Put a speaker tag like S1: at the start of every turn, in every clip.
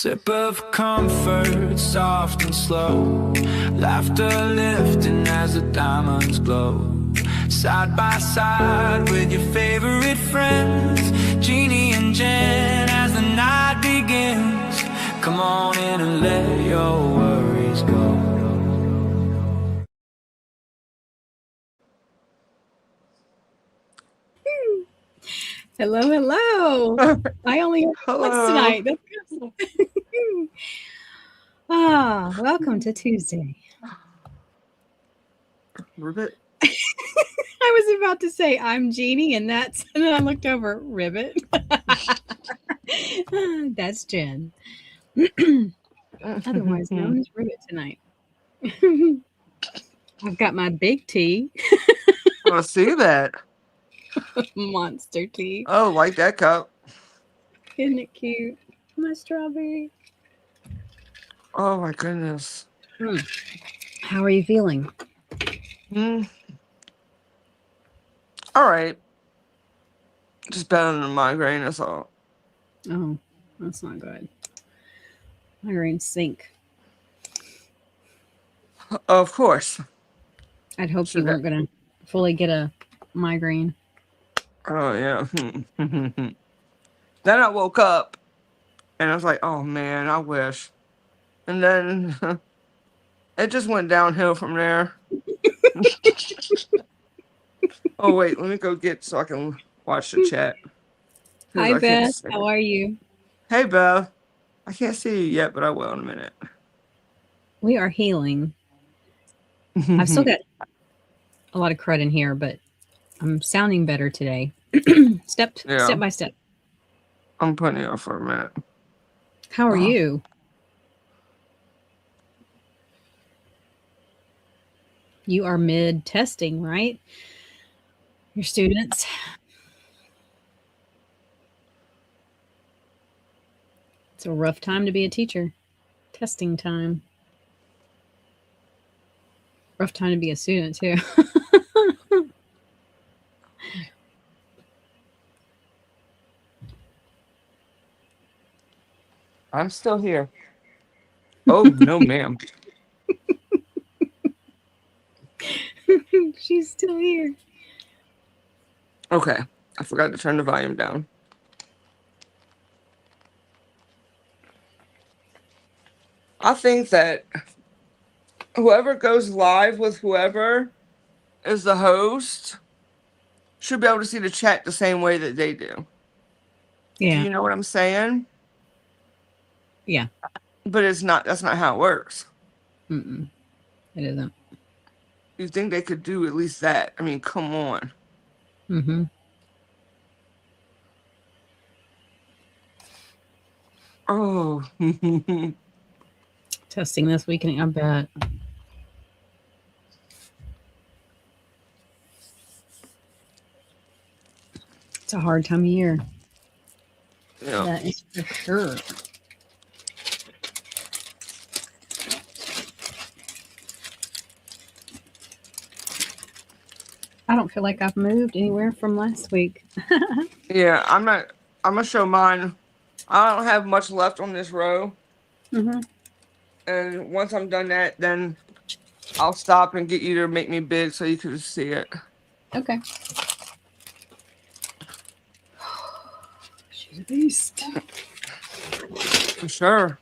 S1: Sip of comfort, soft and slow. Laughter lifting as the diamonds glow. Side by side with your favorite friends, Jeannie and Jen, as the night begins. Come on in and let your worries go.
S2: Hello, hello. I only heard once tonight. That's good. Welcome to Tuesday.
S3: Ribbit.
S2: I was about to say I'm Jeannie, and then I looked over. Ribbit. That's Jen. Otherwise known as Ribbit tonight. I've got my big tea.
S3: I see that.
S2: Monster tea.
S3: Oh, like that cup.
S2: Isn't it cute? My strawberry.
S3: Oh my goodness.
S2: How are you feeling?
S3: All right. Just better than a migraine, that's all.
S2: Oh, that's not good. Migraines sink.
S3: Of course.
S2: I'd hope you weren't going to fully get a migraine.
S3: Oh, yeah. Then I woke up and I was like, oh man, I wish. And then it just went downhill from there. Oh, wait, let me go get so I can watch the chat.
S2: Hi, Beth. How are you?
S3: Hey, Beth. I can't see you yet, but I will in a minute.
S2: We are healing. I've still got a lot of crud in here, but I'm sounding better today. Step by step.
S3: I'm putting you off for a minute.
S2: How are you? You are mid-testing, right? Your students. It's a rough time to be a teacher. Testing time. Rough time to be a student, too.
S3: I'm still here. Oh, no, ma'am.
S2: She's still here.
S3: Okay. I forgot to turn the volume down. I think that whoever goes live with whoever is the host should be able to see the chat the same way that they do.
S2: Yeah.
S3: Do you know what I'm saying?
S2: Yeah.
S3: But that's not how it works.
S2: It isn't.
S3: You think they could do at least that? I mean, come on. Oh.
S2: Testing this weekend, I bet. It's a hard time of year.
S3: Yeah.
S2: That is for sure. I don't feel like I've moved anywhere from last week.
S3: Yeah, I'm gonna show mine. I don't have much left on this row. And once I'm done that, then I'll stop and get you to make me big so you can see it.
S2: Okay. She's a beast.
S3: For sure.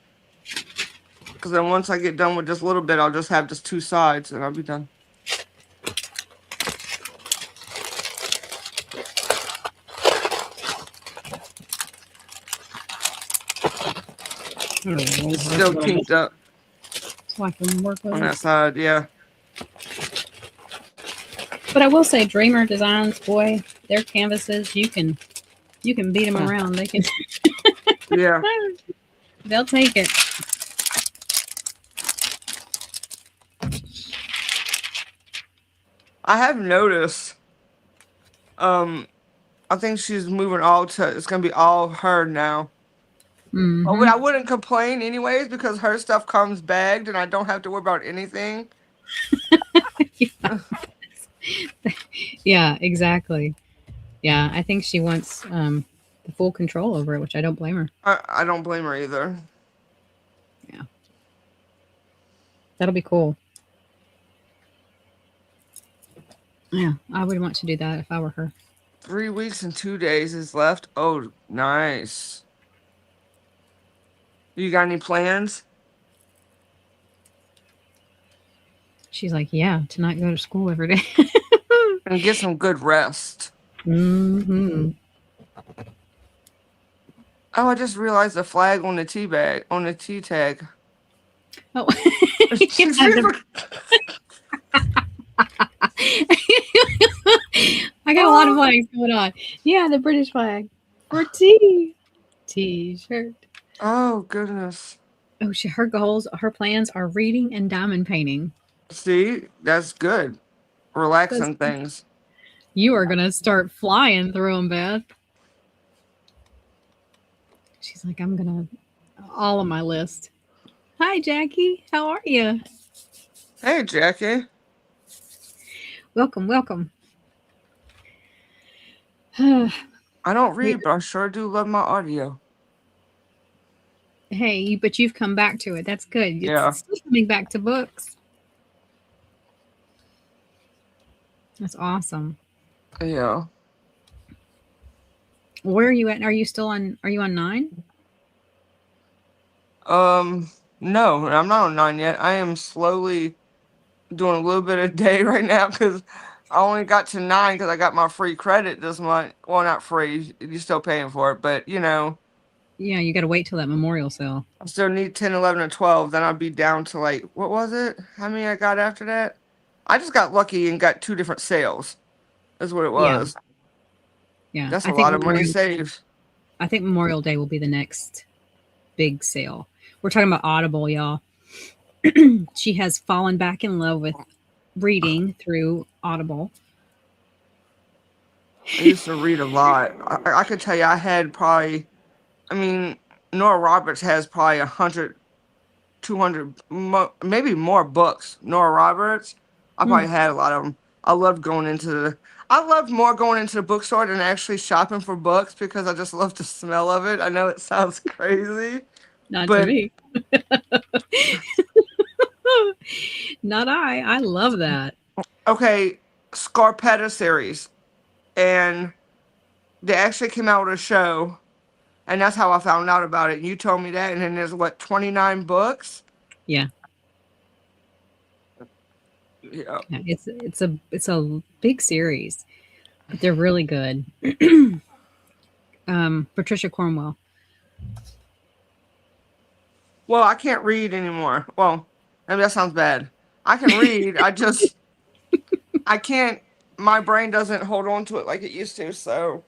S3: Because then once I get done with this little bit, I'll just have just two sides and I'll be done. It's still kinked up.
S2: So I can work with
S3: on
S2: it.
S3: that side, yeah.
S2: But I will say, Dreamer Designs, boy, their canvases, you can beat them around. They can.
S3: Yeah.
S2: They'll take it.
S3: I have noticed. I think she's moving all to. It's gonna be all her now. Oh, but I wouldn't complain anyways because her stuff comes bagged and I don't have to worry about anything.
S2: Yeah, exactly. Yeah, I think she wants the full control over it, which I don't blame her.
S3: I don't blame her either.
S2: That'll be cool. Yeah, I would want to do that if I were her.
S3: 3 weeks and 2 days is left. Oh, nice. You got any plans?
S2: She's like, yeah, to not go to school every day.
S3: And get some good rest.
S2: Mm-hmm.
S3: Oh, I just realized the flag on the tea bag, on the tea tag.
S2: Oh. I got a lot of flags going on. Yeah, the British flag. Or tea. T-shirt.
S3: Oh, goodness.
S2: Oh, her goals, her plans are reading and diamond painting.
S3: See, that's good. Relaxing things.
S2: You are going to start flying through them, Beth. She's like, I'm going to, all on my list. Hi, Jackie. How are you?
S3: Hey, Jackie.
S2: Welcome, welcome.
S3: I don't read, but I sure do love my audio.
S2: Hey, but you've come back to it. That's good.
S3: Yeah.
S2: It's still coming back to books. That's awesome.
S3: Yeah.
S2: Where are you at? Are you on 9?
S3: No, I'm not on 9 yet. I am slowly doing a little bit a day right now because I only got to 9 because I got my free credit this month. Well, not free. You're still paying for it, but you know.
S2: Yeah, you got to wait till that memorial sale.
S3: I still need 10, 11, and 12. Then I'll be down to like, what was it? How many I got after that? I just got lucky and got 2 different sales. That's what it was.
S2: Yeah.
S3: That's a lot of money saved.
S2: I think Memorial Day will be the next big sale. We're talking about Audible, y'all. She has fallen back in love with reading through Audible.
S3: I used to read a lot. I could tell you I had probably, Nora Roberts has probably 100, 200, maybe more books. Nora Roberts, I probably had a lot of them. I loved going into the bookstore than actually shopping for books because I just love the smell of it. I know it sounds crazy.
S2: Not to me. Not I. I love that.
S3: Okay, Scarpetta series. And they actually came out with a show. And that's how I found out about it. And you told me that. And then there's, 29 books?
S2: Yeah.
S3: Yeah.
S2: It's a big series. But they're really good. Patricia Cornwell.
S3: Well, I can't read anymore. Well, maybe that sounds bad. I can read. I can't. My brain doesn't hold on to it like it used to. So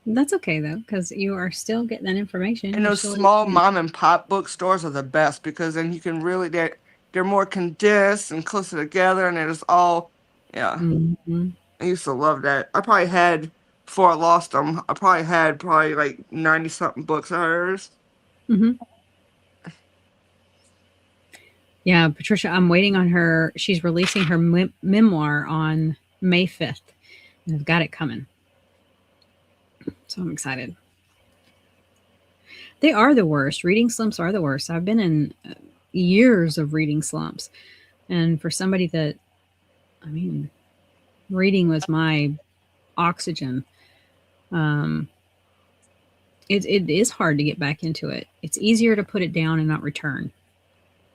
S2: that's okay though, because you are still getting that information.
S3: And those small mom and pop bookstores are the best because then you can really they're more condensed and closer together, and it's all
S2: Mm-hmm.
S3: I used to love that. I probably had. Before I lost them, I probably had like 90-something books of hers.
S2: Mm-hmm. Yeah, Patricia, I'm waiting on her. She's releasing her memoir on May 5th. And I've got it coming. So I'm excited. They are the worst. Reading slumps are the worst. I've been in years of reading slumps. And for somebody that, reading was my oxygen. It is hard to get back into it. It's easier to put it down and not return.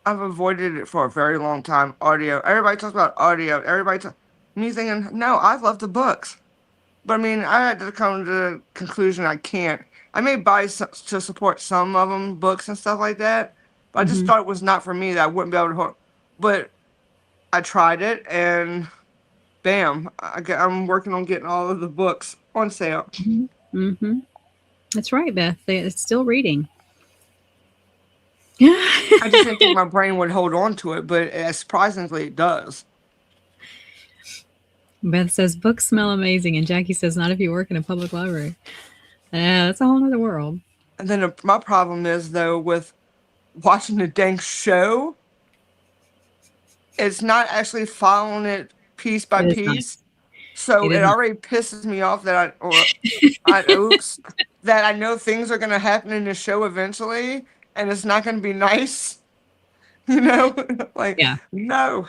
S3: I've avoided it for a very long time. Audio. Everybody talks about audio. Me thinking, no, I love the books. But I had to come to the conclusion I can't. I may buy to support some of them, books and stuff like that. But I just thought it was not for me, that I wouldn't be able to. But I tried it and bam, I'm working on getting all of the books on sale.
S2: Mm-hmm. That's right, Beth. It's still reading.
S3: I just didn't think my brain would hold on to it, but surprisingly it does.
S2: Beth says, books smell amazing. And Jackie says, not if you work in a public library. That's a whole other world.
S3: And then my problem is, though, with watching the dang show, it's not actually following it piece by piece. So it already pisses me off that that I know things are going to happen in the show eventually. and it's not going to be nice. You know, like,
S2: Yeah.
S3: no.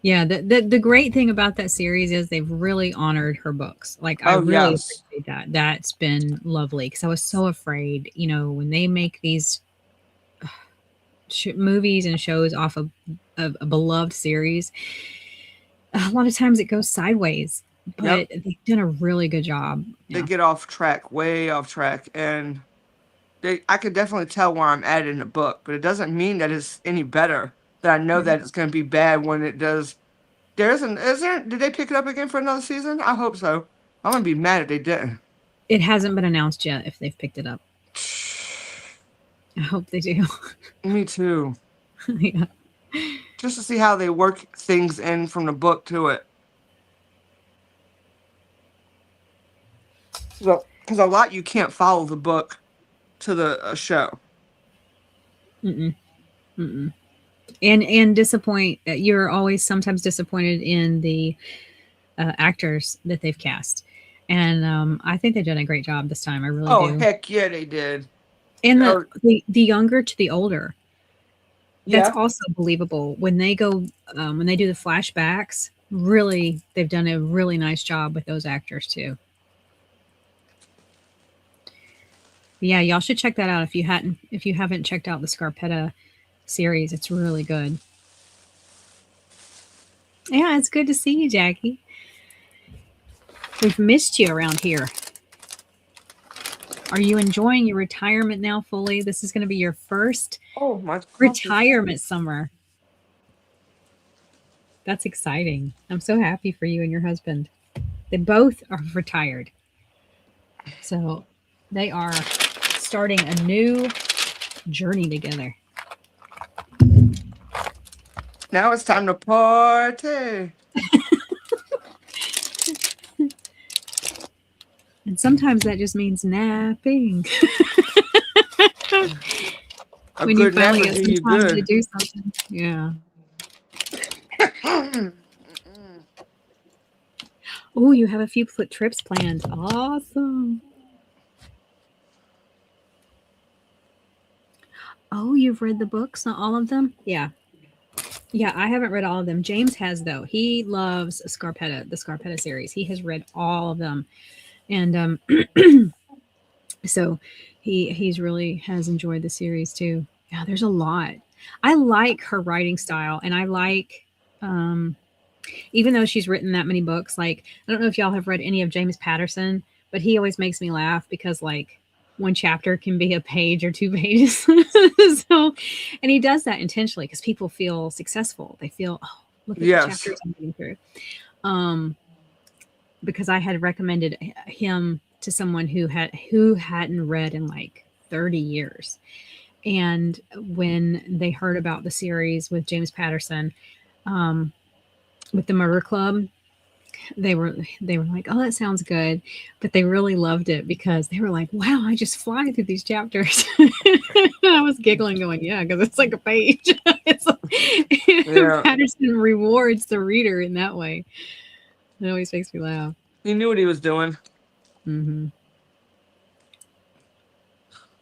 S2: Yeah, the great thing about that series is they've really honored her books. Like, I really appreciate that. That's been lovely because I was so afraid, you know, when they make these movies and shows off of a beloved series, a lot of times it goes sideways. But they've done a really good job.
S3: They get off track, way off track, and I could definitely tell where I'm at in the book, but it doesn't mean that it's any better. That I know that it's going to be bad when it does. Did they pick it up again for another season? I hope so. I'm going to be mad if they didn't.
S2: It hasn't been announced yet if they've picked it up. I hope they do.
S3: Me too.
S2: Yeah.
S3: Just to see how they work things in from the book to it. Because a lot you can't follow the book to the show.
S2: And disappoint. You're always sometimes disappointed in the actors that they've cast, and I think they've done a great job this time. I really do.
S3: Oh, heck yeah, they did.
S2: And the younger to the older. That's also believable when they go when they do the flashbacks. Really, they've done a really nice job with those actors too. Yeah, y'all should check that out if you haven't checked out the Scarpetta series. It's really good. Yeah, it's good to see you, Jackie. We've missed you around here. Are you enjoying your retirement now fully? This is going to be your first retirement summer. That's exciting. I'm so happy for you and your husband. They both are retired. So they are starting a new journey together.
S3: Now it's time to party.
S2: And sometimes that just means napping. When you finally get some time to do something. Yeah. Oh, you have a few trips planned. Awesome. Oh, you've read the books, not all of them? Yeah. Yeah, I haven't read all of them. James has, though. He loves the Scarpetta series. He has read all of them. And so he's really has enjoyed the series too. Yeah, there's a lot. I like her writing style, and I like even though she's written that many books, like, I don't know if y'all have read any of James Patterson, but he always makes me laugh because, like, one chapter can be a page or 2 pages. So, and he does that intentionally because people feel successful. They feel, oh, look at the chapters I'm reading through. Because I had recommended him to someone who hadn't read in like 30 years. And when they heard about the series with James Patterson, with the Murder Club, they were like, oh, that sounds good. But they really loved it because they were like, wow, I just fly through these chapters. I was giggling going, yeah, because it's like a page. Patterson rewards the reader in that way. It always makes me laugh.
S3: He knew what he was doing.
S2: Mm-hmm.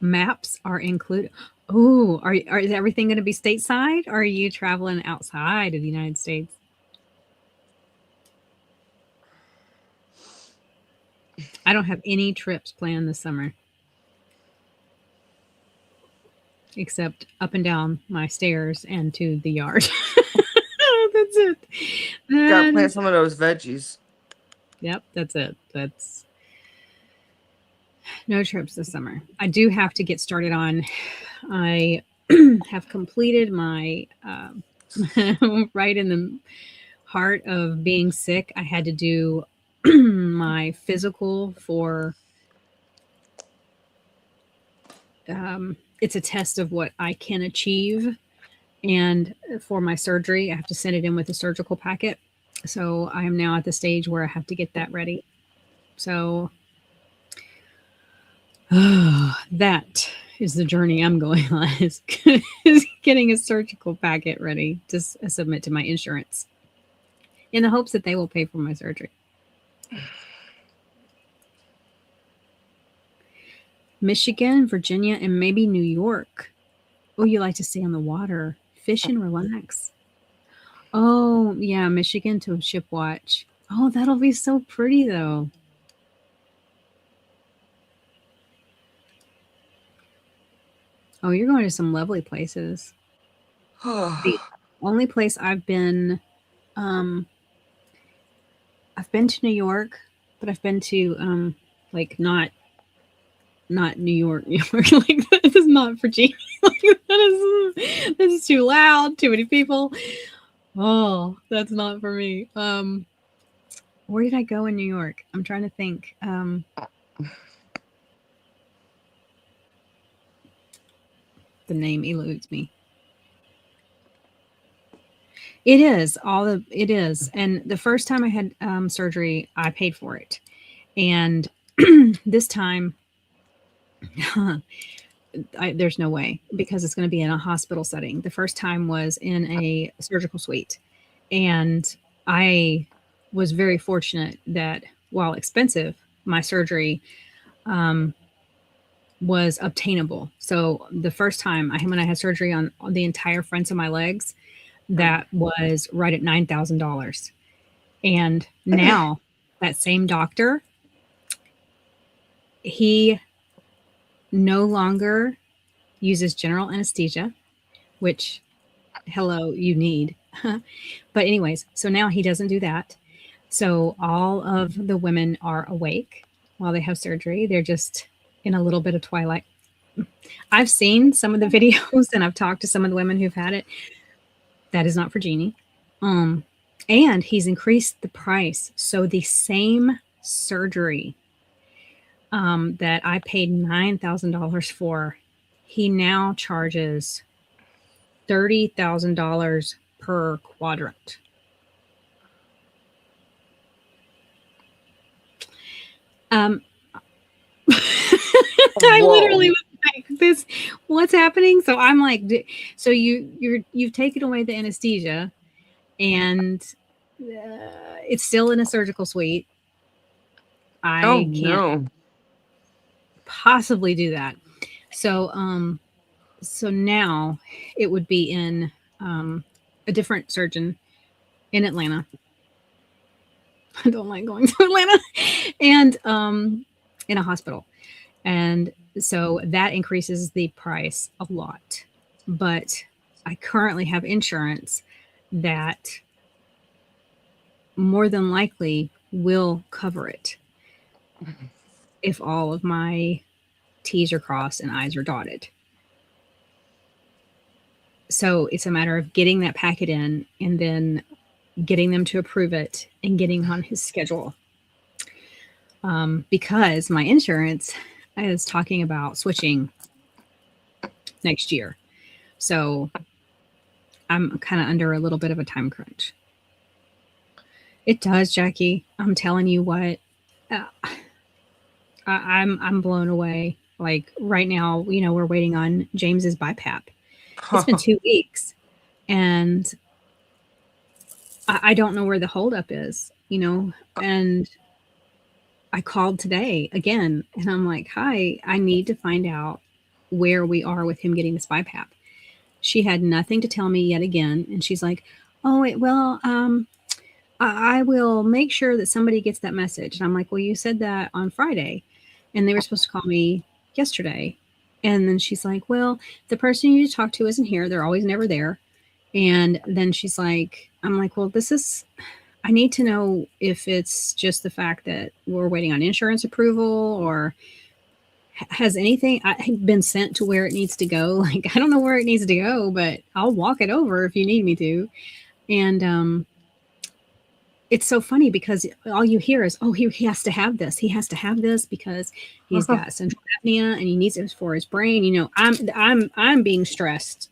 S2: Maps are included. Oh, is everything going to be stateside, or are you traveling outside of the United States? I don't have any trips planned this summer, except up and down my stairs and to the yard. That's it.
S3: Gotta plant some of those veggies.
S2: Yep, that's it. That's no trips this summer. I do have to get started on. I have completed my right in the heart of being sick. I had to do my physical for. It's a test of what I can achieve. And for my surgery, I have to send it in with a surgical packet. So I am now at the stage where I have to get that ready. So that is the journey I'm going on, is getting a surgical packet ready to submit to my insurance in the hopes that they will pay for my surgery. Michigan, Virginia, and maybe New York Oh, you like to stay on the water, fish and relax. Oh, yeah, Michigan to ship watch. Oh, that'll be so pretty though. Oh, you're going to some lovely places. The only place I've been to New York, but I've been to like not New York, New York. Like this is not Virginia. Like, this is too loud, too many people. Oh, that's not for me. Where did I go in New York? I'm trying to think. The name eludes me. It is. And the first time I had surgery, I paid for it. And this time, there's no way, because it's going to be in a hospital setting. The first time was in a surgical suite. And I was very fortunate that, while expensive, my surgery was obtainable. So the first time when I had surgery on the entire fronts of my legs, that was right at $9,000. And now that same doctor, he no longer uses general anesthesia, which, hello, you need. But anyways, so now he doesn't do that. So all of the women are awake while they have surgery. They're just in a little bit of twilight. I've seen some of the videos and I've talked to some of the women who've had it. That is not for Jeannie. And he's increased the price. So the same surgery that I paid $9,000 for, he now charges $30,000 per quadrant. I literally was like, this, what's happening? So I'm like, so you've taken away the anesthesia, and it's still in a surgical suite. I can't possibly do that. So so now it would be in a different surgeon in Atlanta. I don't like going to Atlanta. And in a hospital. And so that increases the price a lot. But I currently have insurance that more than likely will cover it if all of my T's are crossed and I's are dotted. So it's a matter of getting that packet in and then getting them to approve it and getting on his schedule. Because my insurance is talking about switching next year. So I'm kind of under a little bit of a time crunch. It does, Jackie. I'm telling you what, I'm blown away. Like right now, we're waiting on James's BiPAP. It's been 2 weeks and I don't know where the holdup is, and I called today again and I'm like, hi, I need to find out where we are with him getting this BiPAP. She had nothing to tell me yet again. And she's like, oh, I will make sure that somebody gets that message. And I'm like, well, you said that on Friday and they were supposed to call me yesterday. And then she's like, well, the person you talk to isn't here. They're always never there. And then she's like, I'm like, well, I need to know if it's just the fact that we're waiting on insurance approval, or has anything been sent to where it needs to go? Like, I don't know where it needs to go, but I'll walk it over if you need me to. And it's so funny because all you hear is, oh, he has to have this. He has to have this because he's got central apnea and he needs it for his brain. I'm being stressed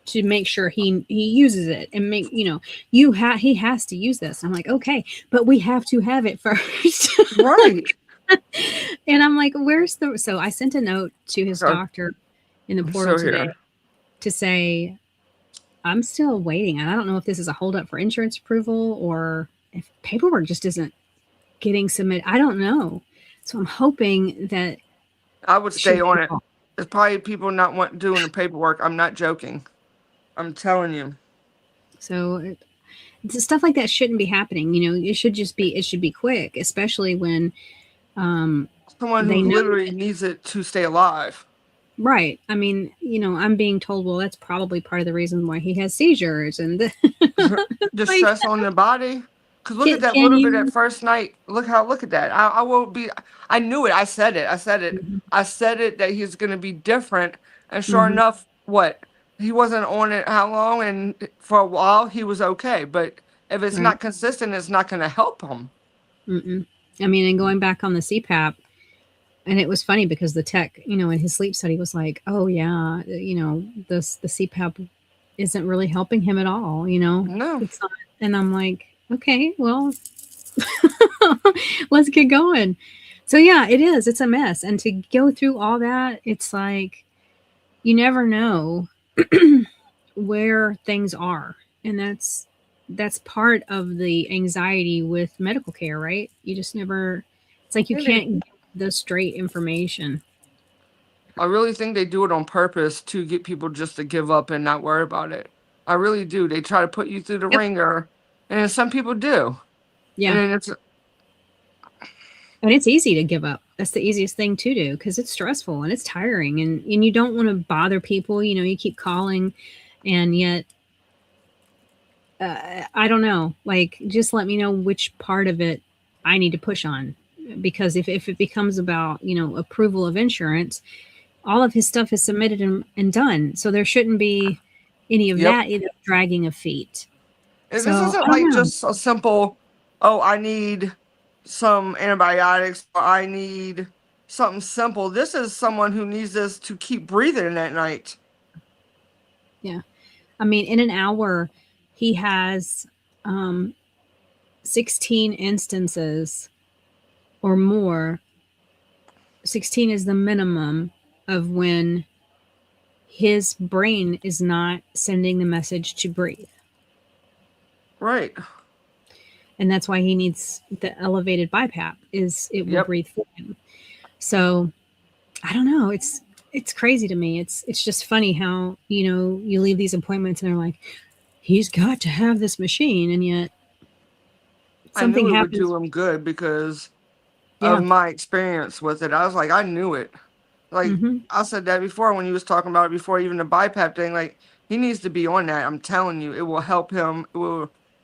S2: to make sure he uses it and make, he has to use this. I'm like, okay, but we have to have it first.
S3: Right.
S2: And I'm like, so I sent a note to his doctor in the portal today to say, I'm still waiting. And I don't know if this is a holdup for insurance approval or if paperwork just isn't getting submitted. I don't know. So I'm hoping that
S3: I would stay on it. It's probably people not doing the paperwork. I'm not joking. I'm telling you.
S2: So stuff like that shouldn't be happening. It should be quick, especially when
S3: someone who
S2: they know
S3: literally needs it to stay alive.
S2: Right. I mean, I'm being told, well, that's probably part of the reason why he has seizures and
S3: the stress on the body. Because look at that little bit at first night. Look at that. I will be. I knew it. I said it.
S2: Mm-hmm.
S3: I said it that he's going to be different. And sure enough, what? He wasn't on it how long? And for a while, he was okay. But if it's not consistent, it's not going to help him.
S2: Mm-mm. I mean, and going back on the CPAP, and it was funny because the tech, in his sleep study was like, oh, yeah, the CPAP isn't really helping him at all,
S3: No.
S2: It's not. And I'm like, okay, well, let's get going. So, yeah, it is. It's a mess. And to go through all that, it's like you never know where things are. And that's part of the anxiety with medical care, right? You just never, it's like you can't get the straight information.
S3: I really think they do it on purpose to get people just to give up and not worry about it. I really do. They try to put you through the ringer, and some people do.
S2: Yeah. And it's easy to give up. That's the easiest thing to do because it's stressful and it's tiring and you don't want to bother people. You keep calling and yet, I don't know, like, just let me know which part of it I need to push on. Because if it becomes about, approval of insurance, all of his stuff is submitted and done. So there shouldn't be any of that either dragging of feet.
S3: This isn't like just a simple, oh, I need some antibiotics or I need something simple. This is someone who needs this to keep breathing at night.
S2: Yeah. I mean, in an hour, he has 16 instances or more. 16 is the minimum of when his brain is not sending the message to breathe.
S3: Right.
S2: And that's why he needs the elevated BiPAP, is it will breathe for him. So I don't know. It's crazy to me. It's just funny how, you leave these appointments and they're like, he's got to have this machine. And yet something happens.
S3: Would do him good because of my experience with it. I was like, I knew it. Like I said that before when you was talking about it before, even the BiPAP thing, like he needs to be on that. I'm telling you, it will help him.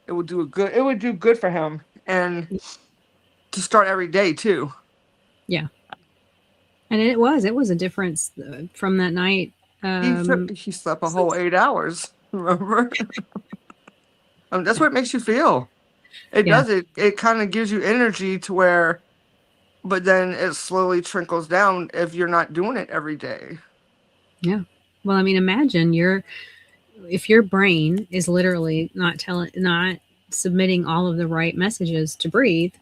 S3: It would do good for him and to start every day too.
S2: Yeah. And it was a difference from that night.
S3: He slept a whole 8 hours. Remember? That's what it makes you feel. It does. It kind of gives you energy to where, but then it slowly trickles down if you're not doing it every day.
S2: Yeah. Well, I mean, imagine if your brain is literally not submitting all of the right messages to breathe,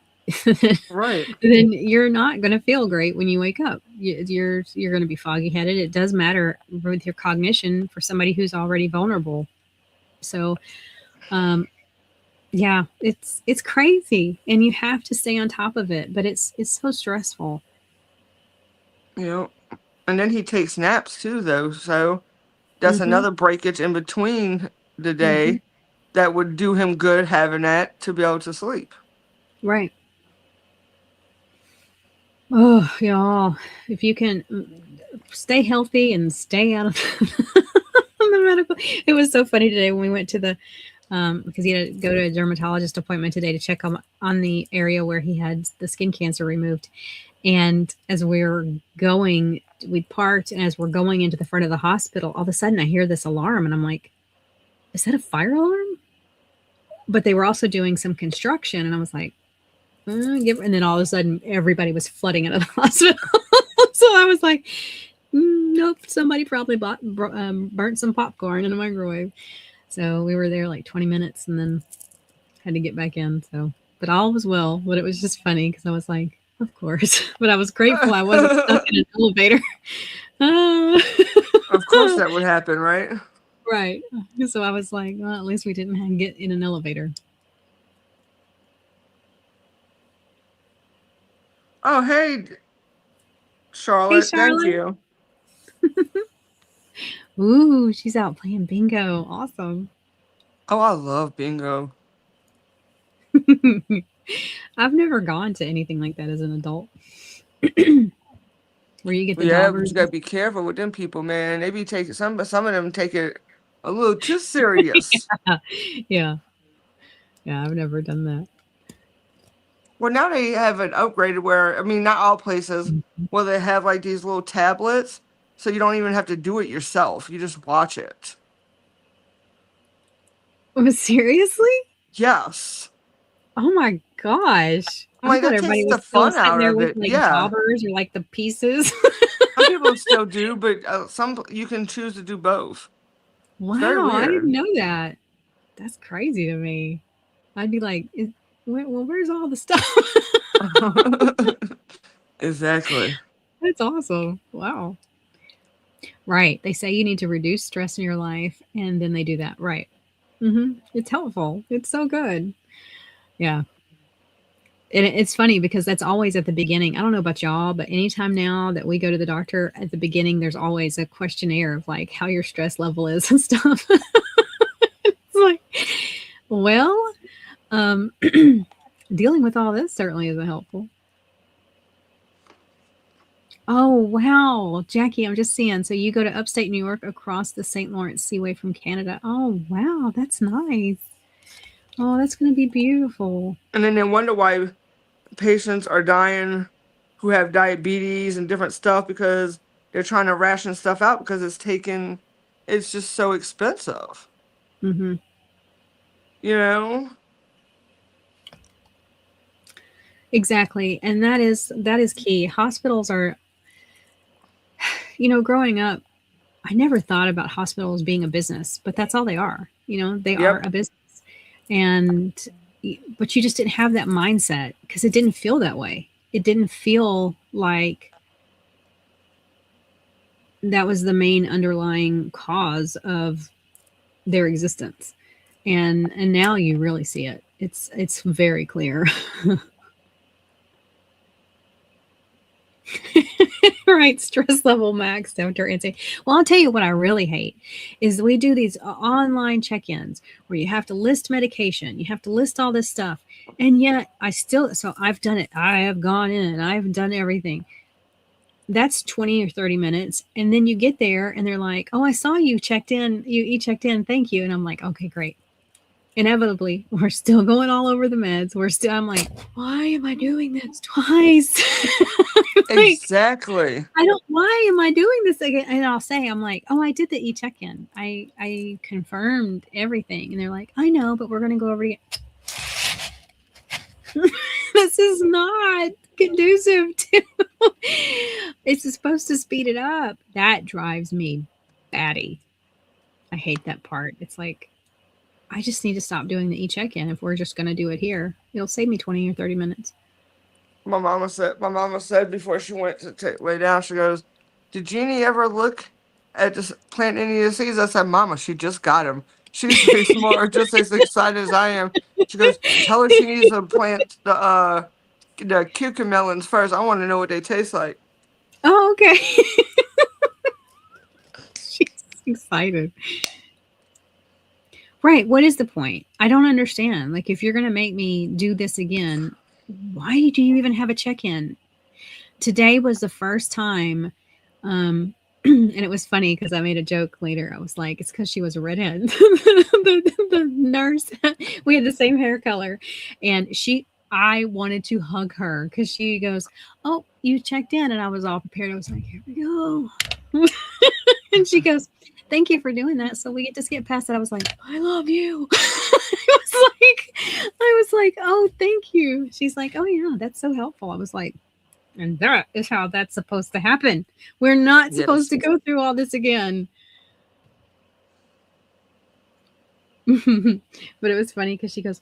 S3: right,
S2: then you're not going to feel great when you wake up. You're going to be foggy headed. It does matter with your cognition for somebody who's already vulnerable. So, yeah, it's crazy, and you have to stay on top of it. But it's so stressful.
S3: And then he takes naps too, though. So that's another breakage in between the day that would do him good having that to be able to sleep.
S2: Right. Oh, y'all, if you can stay healthy and stay out of the medical. It was so funny today when we went to the, because he had to go to a dermatologist appointment today to check on the area where he had the skin cancer removed. And as we were going, we parked, and as we're going into the front of the hospital, all of a sudden I hear this alarm, and I'm like, is that a fire alarm? But they were also doing some construction, and I was like, and then all of a sudden everybody was flooding out of the hospital. So I was like, nope, somebody probably burnt some popcorn in a microwave. So we were there like 20 minutes and then had to get back in. So, but all was well. But it was just funny because I was like, of course. But I was grateful I wasn't stuck in an elevator.
S3: Of course that would happen, right?
S2: Right. So I was like, well, at least we didn't get in an elevator.
S3: Oh, hey, Charlotte.
S2: Hey, Charlotte.
S3: Thank you.
S2: Ooh, she's out playing bingo. Awesome.
S3: Oh, I love bingo.
S2: I've never gone to anything like that as an adult. Where you get the
S3: Yeah, but
S2: daubers.
S3: you gotta be careful with them people, man. They be taking some of them take it a little too serious.
S2: Yeah. Yeah, I've never done that.
S3: Well, now they have it upgraded where, I mean, not all places, where they have like these little tablets, so you don't even have to do it yourself. You just watch it.
S2: Oh, seriously?
S3: Yes.
S2: Oh my gosh.
S3: I'm
S2: I
S3: like,
S2: thought
S3: that takes
S2: everybody
S3: the
S2: was still
S3: fun
S2: sitting
S3: out
S2: there
S3: of
S2: with
S3: it.
S2: like
S3: Yeah.
S2: daubers or like the pieces.
S3: Some people still do, but some you can choose to do both. It's very
S2: Wow, I didn't
S3: weird.
S2: know that. That's crazy to me. I'd be like, well, where's all the stuff?
S3: Exactly.
S2: That's awesome. Wow. Right. They say you need to reduce stress in your life, and then they do that. Right. It's helpful. It's so good. Yeah. And it's funny because that's always at the beginning. I don't know about y'all, but anytime now that we go to the doctor, at the beginning, there's always a questionnaire of like how your stress level is and stuff. It's like, well, dealing with all this certainly isn't helpful. Oh, wow. Jackie, I'm just seeing. So you go to upstate New York across the St. Lawrence Seaway from Canada. Oh, wow. That's nice. Oh, that's going to be beautiful.
S3: And then they wonder why patients are dying who have diabetes and different stuff because they're trying to ration stuff out because it's just so expensive.
S2: Hmm.
S3: You know?
S2: Exactly. And that is key. Hospitals are, growing up, I never thought about hospitals being a business, but that's all they are. They are
S3: Yep.
S2: a business. And but you just didn't have that mindset because it didn't feel that way. It didn't feel like that was the main underlying cause of their existence. And now you really see it. It's very clear. Right, stress level max, Dr. Anthony. Well, I'll tell you what I really hate is we do these online check-ins where you have to list medication, you have to list all this stuff, and yet so I've done it. I have gone in and I've done everything. That's 20 or 30 minutes, and then you get there and they're like, "Oh, I saw you checked in. You checked in. Thank you." And I'm like, "Okay, great." Inevitably, we're still going all over the meds. I'm like, why am I doing this twice? Like,
S3: Exactly.
S2: why am I doing this again? And I'll say, I'm like, oh, I did the e-check-in. I confirmed everything. And they're like, I know, but we're going to go over again. This is not conducive to, it's supposed to speed it up. That drives me batty. I hate that part. It's like, I just need to stop doing the e-check-in if we're just going to do it here. It'll save me 20 or 30 minutes.
S3: My mama said before she went to lay down, she goes, "Did Jeannie ever look at this plant any of the seeds?" I said, "Mama, she just got them. She's very smart, just as excited as I am." She goes, "Tell her she needs to plant the cucumber melons first. I want to know what they taste like."
S2: Oh, okay. She's excited. Right. What is the point? I don't understand. Like, if you're going to make me do this again, why do you even have a check-in? Today was the first time, and it was funny because I made a joke later. I was like, it's because she was a redhead. the nurse, we had the same hair color, and I wanted to hug her because she goes, "Oh, you checked in," and I was all prepared. I was like, "Here we go," and she goes, "Thank you for doing that. So we get to skip past it." I was like, "I love you." I was like, "Oh, thank you." She's like, "Oh yeah, that's so helpful." I was like, and that is how that's supposed to happen. We're not supposed to go through all this again. But it was funny because she goes,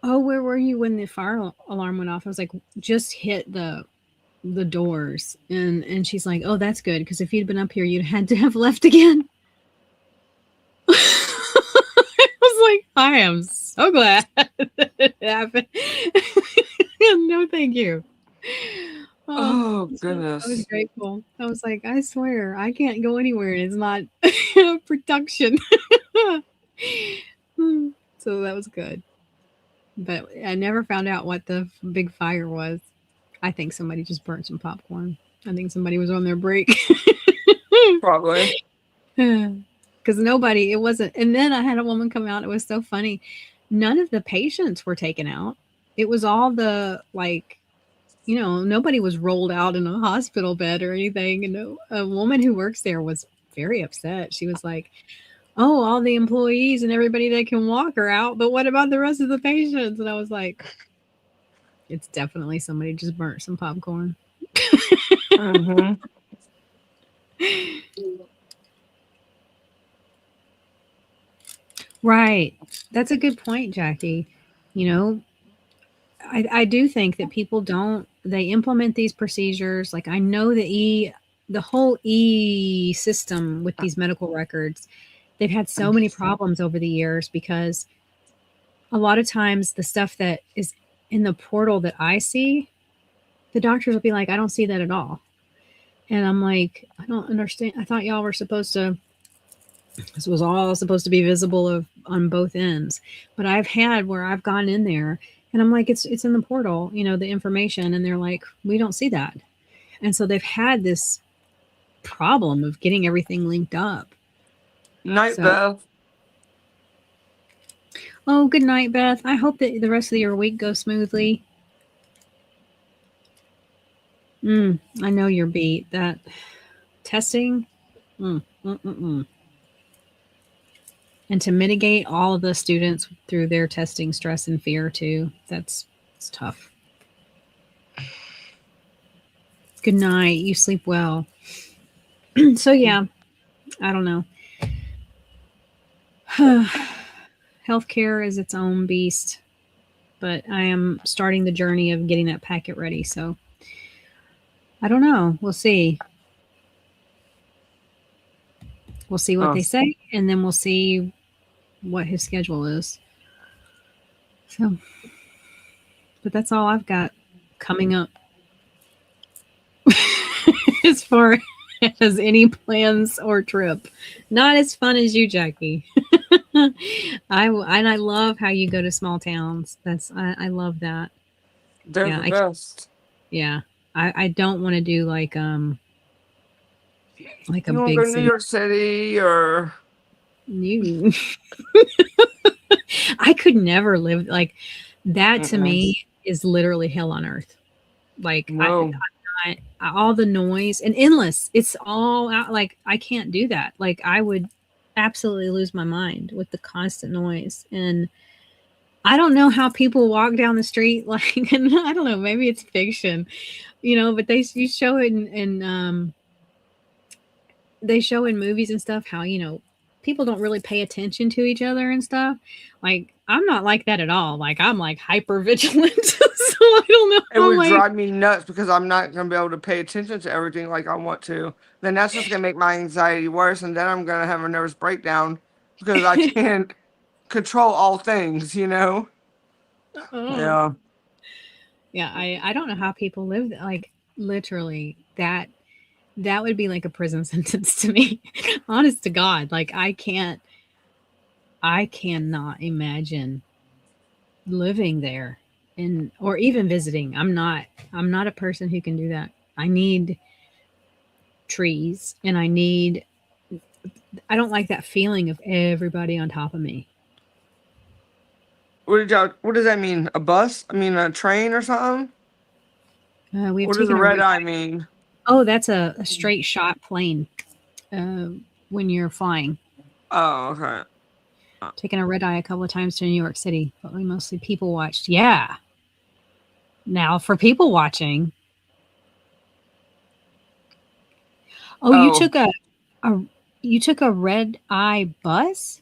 S2: "Oh, where were you when the fire alarm went off?" I was like, "Just hit the doors." And she's like, "Oh, that's good, because if you'd been up here, you'd had to have left again." I was like, I am so glad that it happened. No, thank you. Oh,
S3: Oh
S2: I was
S3: goodness.
S2: grateful. I was like, I swear, I can't go anywhere and it's not production. So that was good. But I never found out what the big fire was. I think somebody just burnt some popcorn. I think somebody was on their break.
S3: Probably.
S2: Because nobody, it wasn't. And then I had a woman come out. It was so funny. None of the patients were taken out. It was all the, like, nobody was rolled out in a hospital bed or anything. And a woman who works there was very upset. She was like, oh, all the employees and everybody that can walk are out, but what about the rest of the patients? And I was like, it's definitely somebody just burnt some popcorn.
S3: Mm-hmm.
S2: Right. That's a good point, Jackie. You know, I do think that people they implement these procedures. Like I know the whole system with these medical records, they've had so many problems over the years because a lot of times the stuff that is in the portal that I see, the doctors will be like, I don't see that at all. And I'm like, I don't understand. I thought y'all were supposed to, this was all supposed to be visible on both ends. But I've had where I've gone in there and I'm like, it's in the portal, the information. And they're like, we don't see that. And so they've had this problem of getting everything linked up.
S3: Night,
S2: So,
S3: Beth.
S2: oh, good night, Beth. I hope that the rest of your week goes smoothly. I know you're beat. That testing. And to mitigate all of the students through their testing stress and fear too. It's tough. Good night. You sleep well. So yeah, I don't know. Healthcare is its own beast, but I am starting the journey of getting that packet ready. So I don't know. We'll see. We'll see what they say, and then we'll see what his schedule is. So, but that's all I've got coming up. As far as any plans or trip, not as fun as you, Jackie. I love how you go to small towns. I love that.
S3: They're the best.
S2: Yeah, I don't want to do like a big
S3: go to New York City or
S2: New. I could never live like that. To me, is literally hell on earth. Like
S3: no.
S2: all the noise and endless. It's all out. Like I can't do that. Like I would absolutely lose my mind with the constant noise. And I don't know how people walk down the street. Like, and I don't know, maybe it's fiction, but you show it they show in movies and stuff how, people don't really pay attention to each other and stuff. Like, I'm not like that at all. Like, I'm like hyper vigilant. So I don't know.
S3: It would drive me nuts because I'm not going to be able to pay attention to everything like I want to. Then that's just going to make my anxiety worse. And then I'm going to have a nervous breakdown because I can't control all things, Yeah.
S2: Yeah. I don't know how people live. Like, literally, that would be like a prison sentence to me. Honest to God. Like, I cannot imagine living there or even visiting. I'm not a person who can do that. I need trees and I don't like that feeling of everybody on top of me.
S3: What does that mean? A bus? I mean, a train or something? What does a red eye mean?
S2: Oh, that's a straight shot plane when you're flying.
S3: Oh, okay.
S2: Taken a red eye a couple of times to New York City, but we mostly people watched. Yeah. Now for people watching. Oh, you took a red eye bus?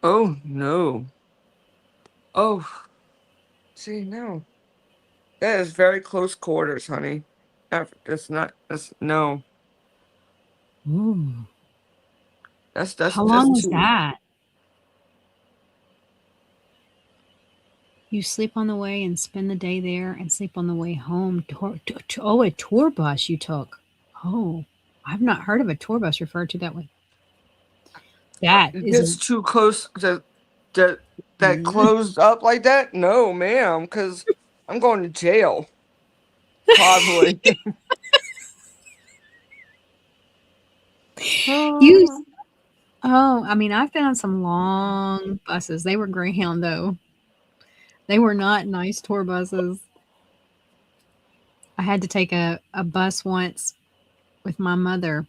S3: Oh no. Oh. See, no. That is very close quarters, honey. No.
S2: Ooh.
S3: That's
S2: how long was that? You sleep on the way and spend the day there and sleep on the way home. Oh, a tour bus you took. Oh, I've not heard of a tour bus referred to that way. That is
S3: It's too close to that closed up like that? No, ma'am, because I'm going to jail. Probably.
S2: you. Oh, I mean, I've been on some long buses. They were Greyhound though. They were not nice tour buses. I had to take a bus once with my mother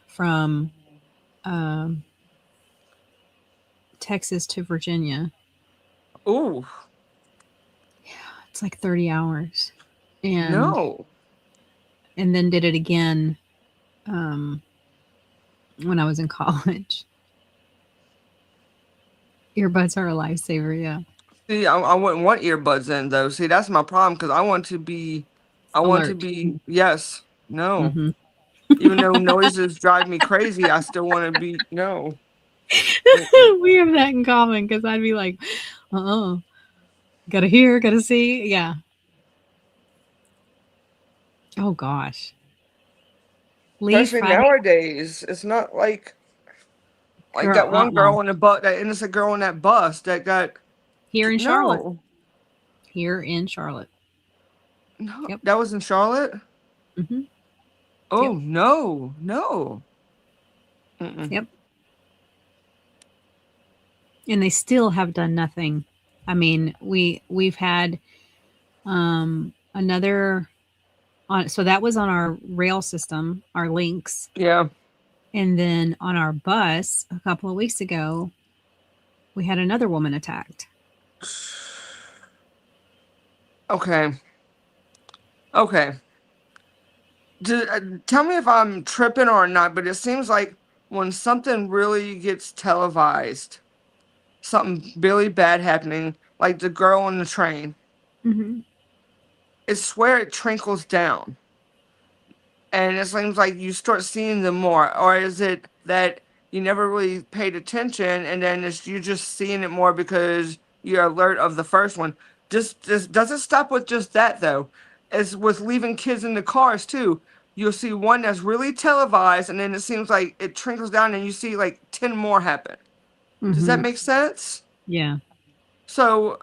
S2: from Texas to Virginia.
S3: Ooh.
S2: It's like 30 hours. And
S3: no.
S2: And then did it again when I was in college. Earbuds are a lifesaver, yeah.
S3: See, I wouldn't want earbuds in though. See, that's my problem because I want to be, yes, no.
S2: Mm-hmm.
S3: Even though noises drive me crazy, I still want to be, no.
S2: We have that in common because I'd be like, gotta hear, gotta see. Yeah. Oh gosh.
S3: Especially nowadays, it's not like girl, that one girl in the bus, that innocent girl in that bus that got
S2: here in Charlotte. Here in Charlotte.
S3: No, yep. That was in Charlotte.
S2: Mm-hmm.
S3: Oh yep. No. Mm-mm.
S2: Yep. And they still have done nothing. I mean, we've had another on, so that was on our rail system, our links.
S3: Yeah.
S2: And then on our bus a couple of weeks ago, we had another woman attacked.
S3: Okay. Tell me if I'm tripping or not, but it seems like when something really gets televised, something really bad happening, like the girl on the train,
S2: mm-hmm.
S3: It's where it trickles down. And it seems like you start seeing them more. Or is it that you never really paid attention and then you're just seeing it more because you're alert of the first one? Just doesn't stop with just that, though. It's with leaving kids in the cars, too. You'll see one that's really televised, and then it seems like it trickles down and you see like 10 more happen. Mm-hmm. Does that make sense?
S2: Yeah.
S3: So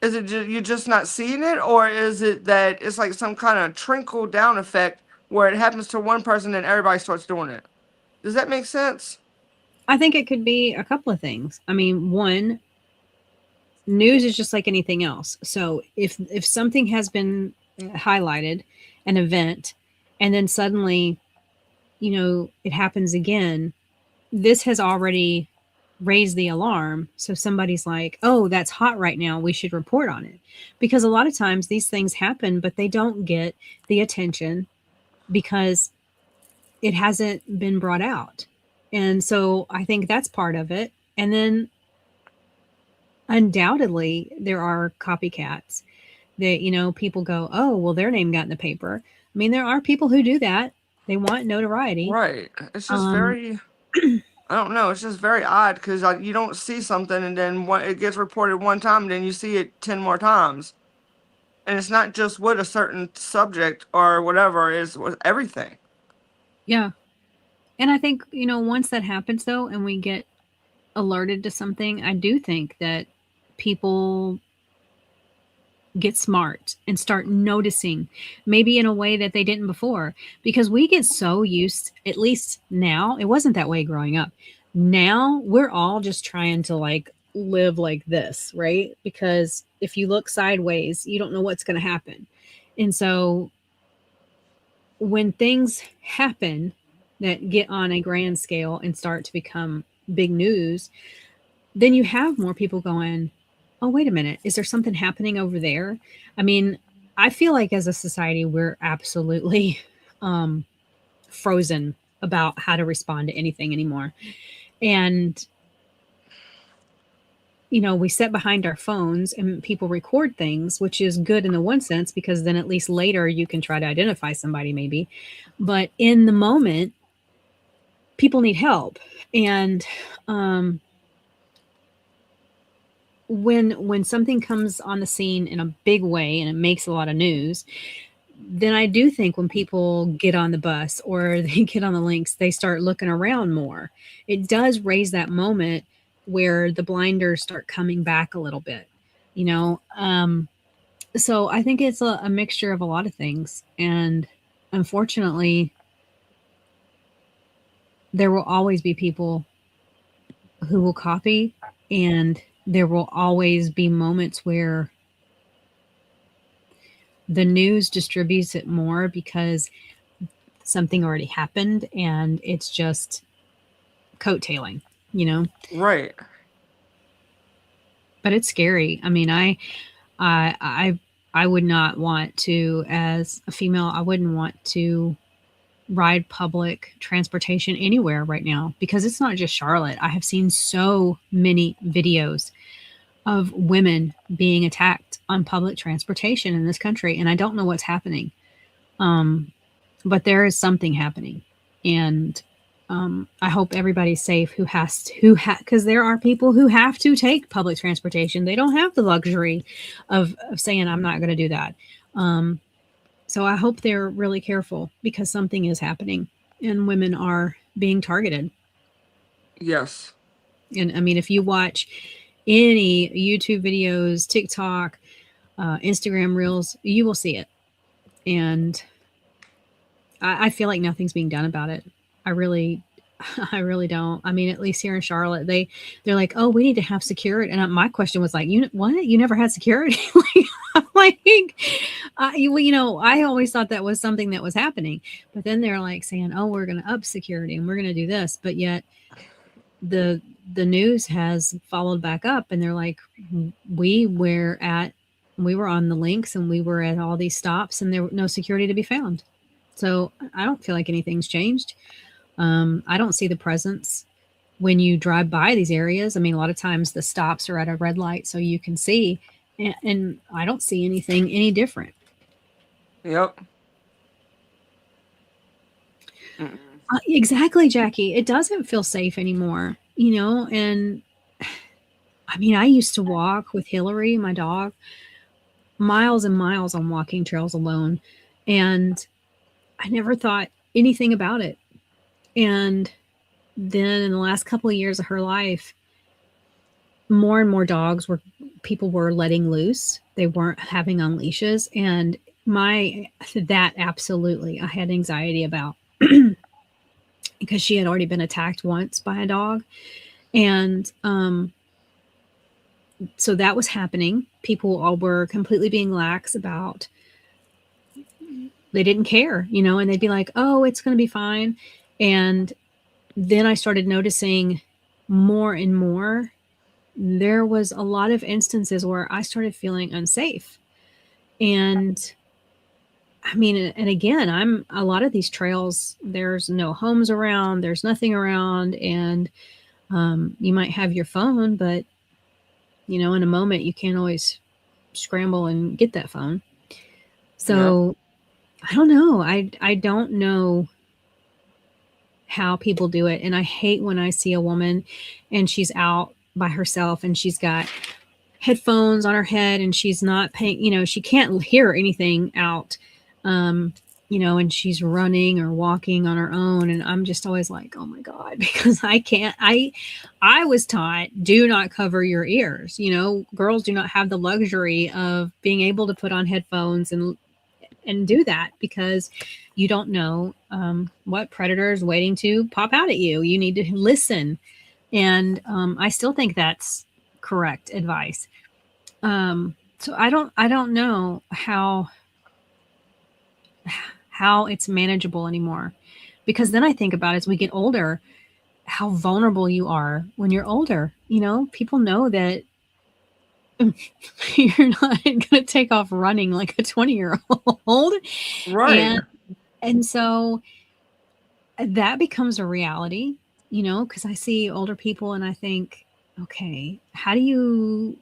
S3: is it you're just not seeing it, or is it that it's like some kind of trickle down effect where it happens to one person and everybody starts doing it? Does that make sense?
S2: I think it could be a couple of things. I mean, one, news is just like anything else. So if something has been highlighted, an event, and then suddenly, it happens again, this has already raised the alarm. So somebody's like, oh, that's hot right now, we should report on it. Because a lot of times these things happen, but they don't get the attention because it hasn't been brought out. And so I think that's part of it. And then undoubtedly there are copycats that, people go, oh, well, their name got in the paper. I mean, there are people who do that. They want notoriety.
S3: Right. It's just very, I don't know. It's just very odd because you don't see something and then it gets reported one time and then you see it 10 more times. And it's not just with a certain subject or whatever, it's with everything.
S2: Yeah. And I think, once that happens, though, and we get alerted to something, I do think that people get smart and start noticing, maybe in a way that they didn't before, because we get so used, at least now, it wasn't that way growing up. Now we're all just trying to live like this, right? Because if you look sideways, you don't know what's going to happen. And so when things happen that get on a grand scale and start to become big news, then you have more people going, oh, wait a minute, is there something happening over there? I mean, I feel like as a society, we're absolutely frozen about how to respond to anything anymore. And, we sit behind our phones and people record things, which is good in the one sense, because then at least later you can try to identify somebody maybe. But in the moment, people need help. And when something comes on the scene in a big way and it makes a lot of news, then I do think when people get on the bus or they get on the links, they start looking around more. It does raise that moment where the blinders start coming back a little bit, you know. So I think it's a mixture of a lot of things, and unfortunately, there will always be people who will copy, and there will always be moments where the news distributes it more because something already happened and it's just coattailing, you know?
S3: Right.
S2: But it's scary. I mean, I would not want to, as a female, I wouldn't want to ride public transportation anywhere right now, because it's not just Charlotte. I have seen so many videos of women being attacked on public transportation in this country, and I don't know what's happening. But there is something happening, and I hope everybody's safe because there are people who have to take public transportation. They don't have the luxury of saying, I'm not going to do that. So I hope they're really careful, because something is happening and women are being targeted.
S3: Yes.
S2: And I mean, if you watch any YouTube videos, TikTok, Instagram reels, you will see it. And I feel like nothing's being done about it. I really don't. I mean, at least here in Charlotte, they're like, oh, we need to have security. And my question was like, what? You never had security? I'm like, you know, I always thought that was something that was happening. But then they're like saying, oh, we're going to up security and we're going to do this. But yet the news has followed back up, and they're like, we were on the links and we were at all these stops and there was no security to be found. So I don't feel like anything's changed. I don't see the presence when you drive by these areas. I mean, a lot of times the stops are at a red light so you can see, and I don't see anything any different.
S3: Yep.
S2: Exactly, Jackie. It doesn't feel safe anymore, you know? And I mean, I used to walk with Hillary, my dog, miles and miles on walking trails alone. And I never thought anything about it. And then in the last couple of years of her life, more and more people were letting loose. They weren't having on leashes. And that absolutely, I had anxiety about because she had already been attacked once by a dog. And so that was happening. People all were completely being lax about, they didn't care, you know, and they'd be like, oh, it's going to be fine. And then I started noticing more and more, there was a lot of instances where I started feeling unsafe. And I mean, and again, a lot of these trails, there's no homes around, there's nothing around. And you might have your phone, but you know, in a moment you can't always scramble and get that phone. So I don't know. I don't know how people do it. And I hate when I see a woman and she's out by herself and she's got headphones on her head and she's not paying, you know, she can't hear anything out, you know, and she's running or walking on her own. And I'm just always like, oh my God, because I was taught, do not cover your ears. You know, girls do not have the luxury of being able to put on headphones and do that, because you don't know what predator is waiting to pop out at you. You need to listen. And I still think that's correct advice. So I don't know how it's manageable anymore, because then I think about, as we get older, how vulnerable you are when you're older. You know, people know that you're not going to take off running like a 20-year-old.
S3: Right.
S2: And so that becomes a reality, you know, because I see older people and I think, okay, how do you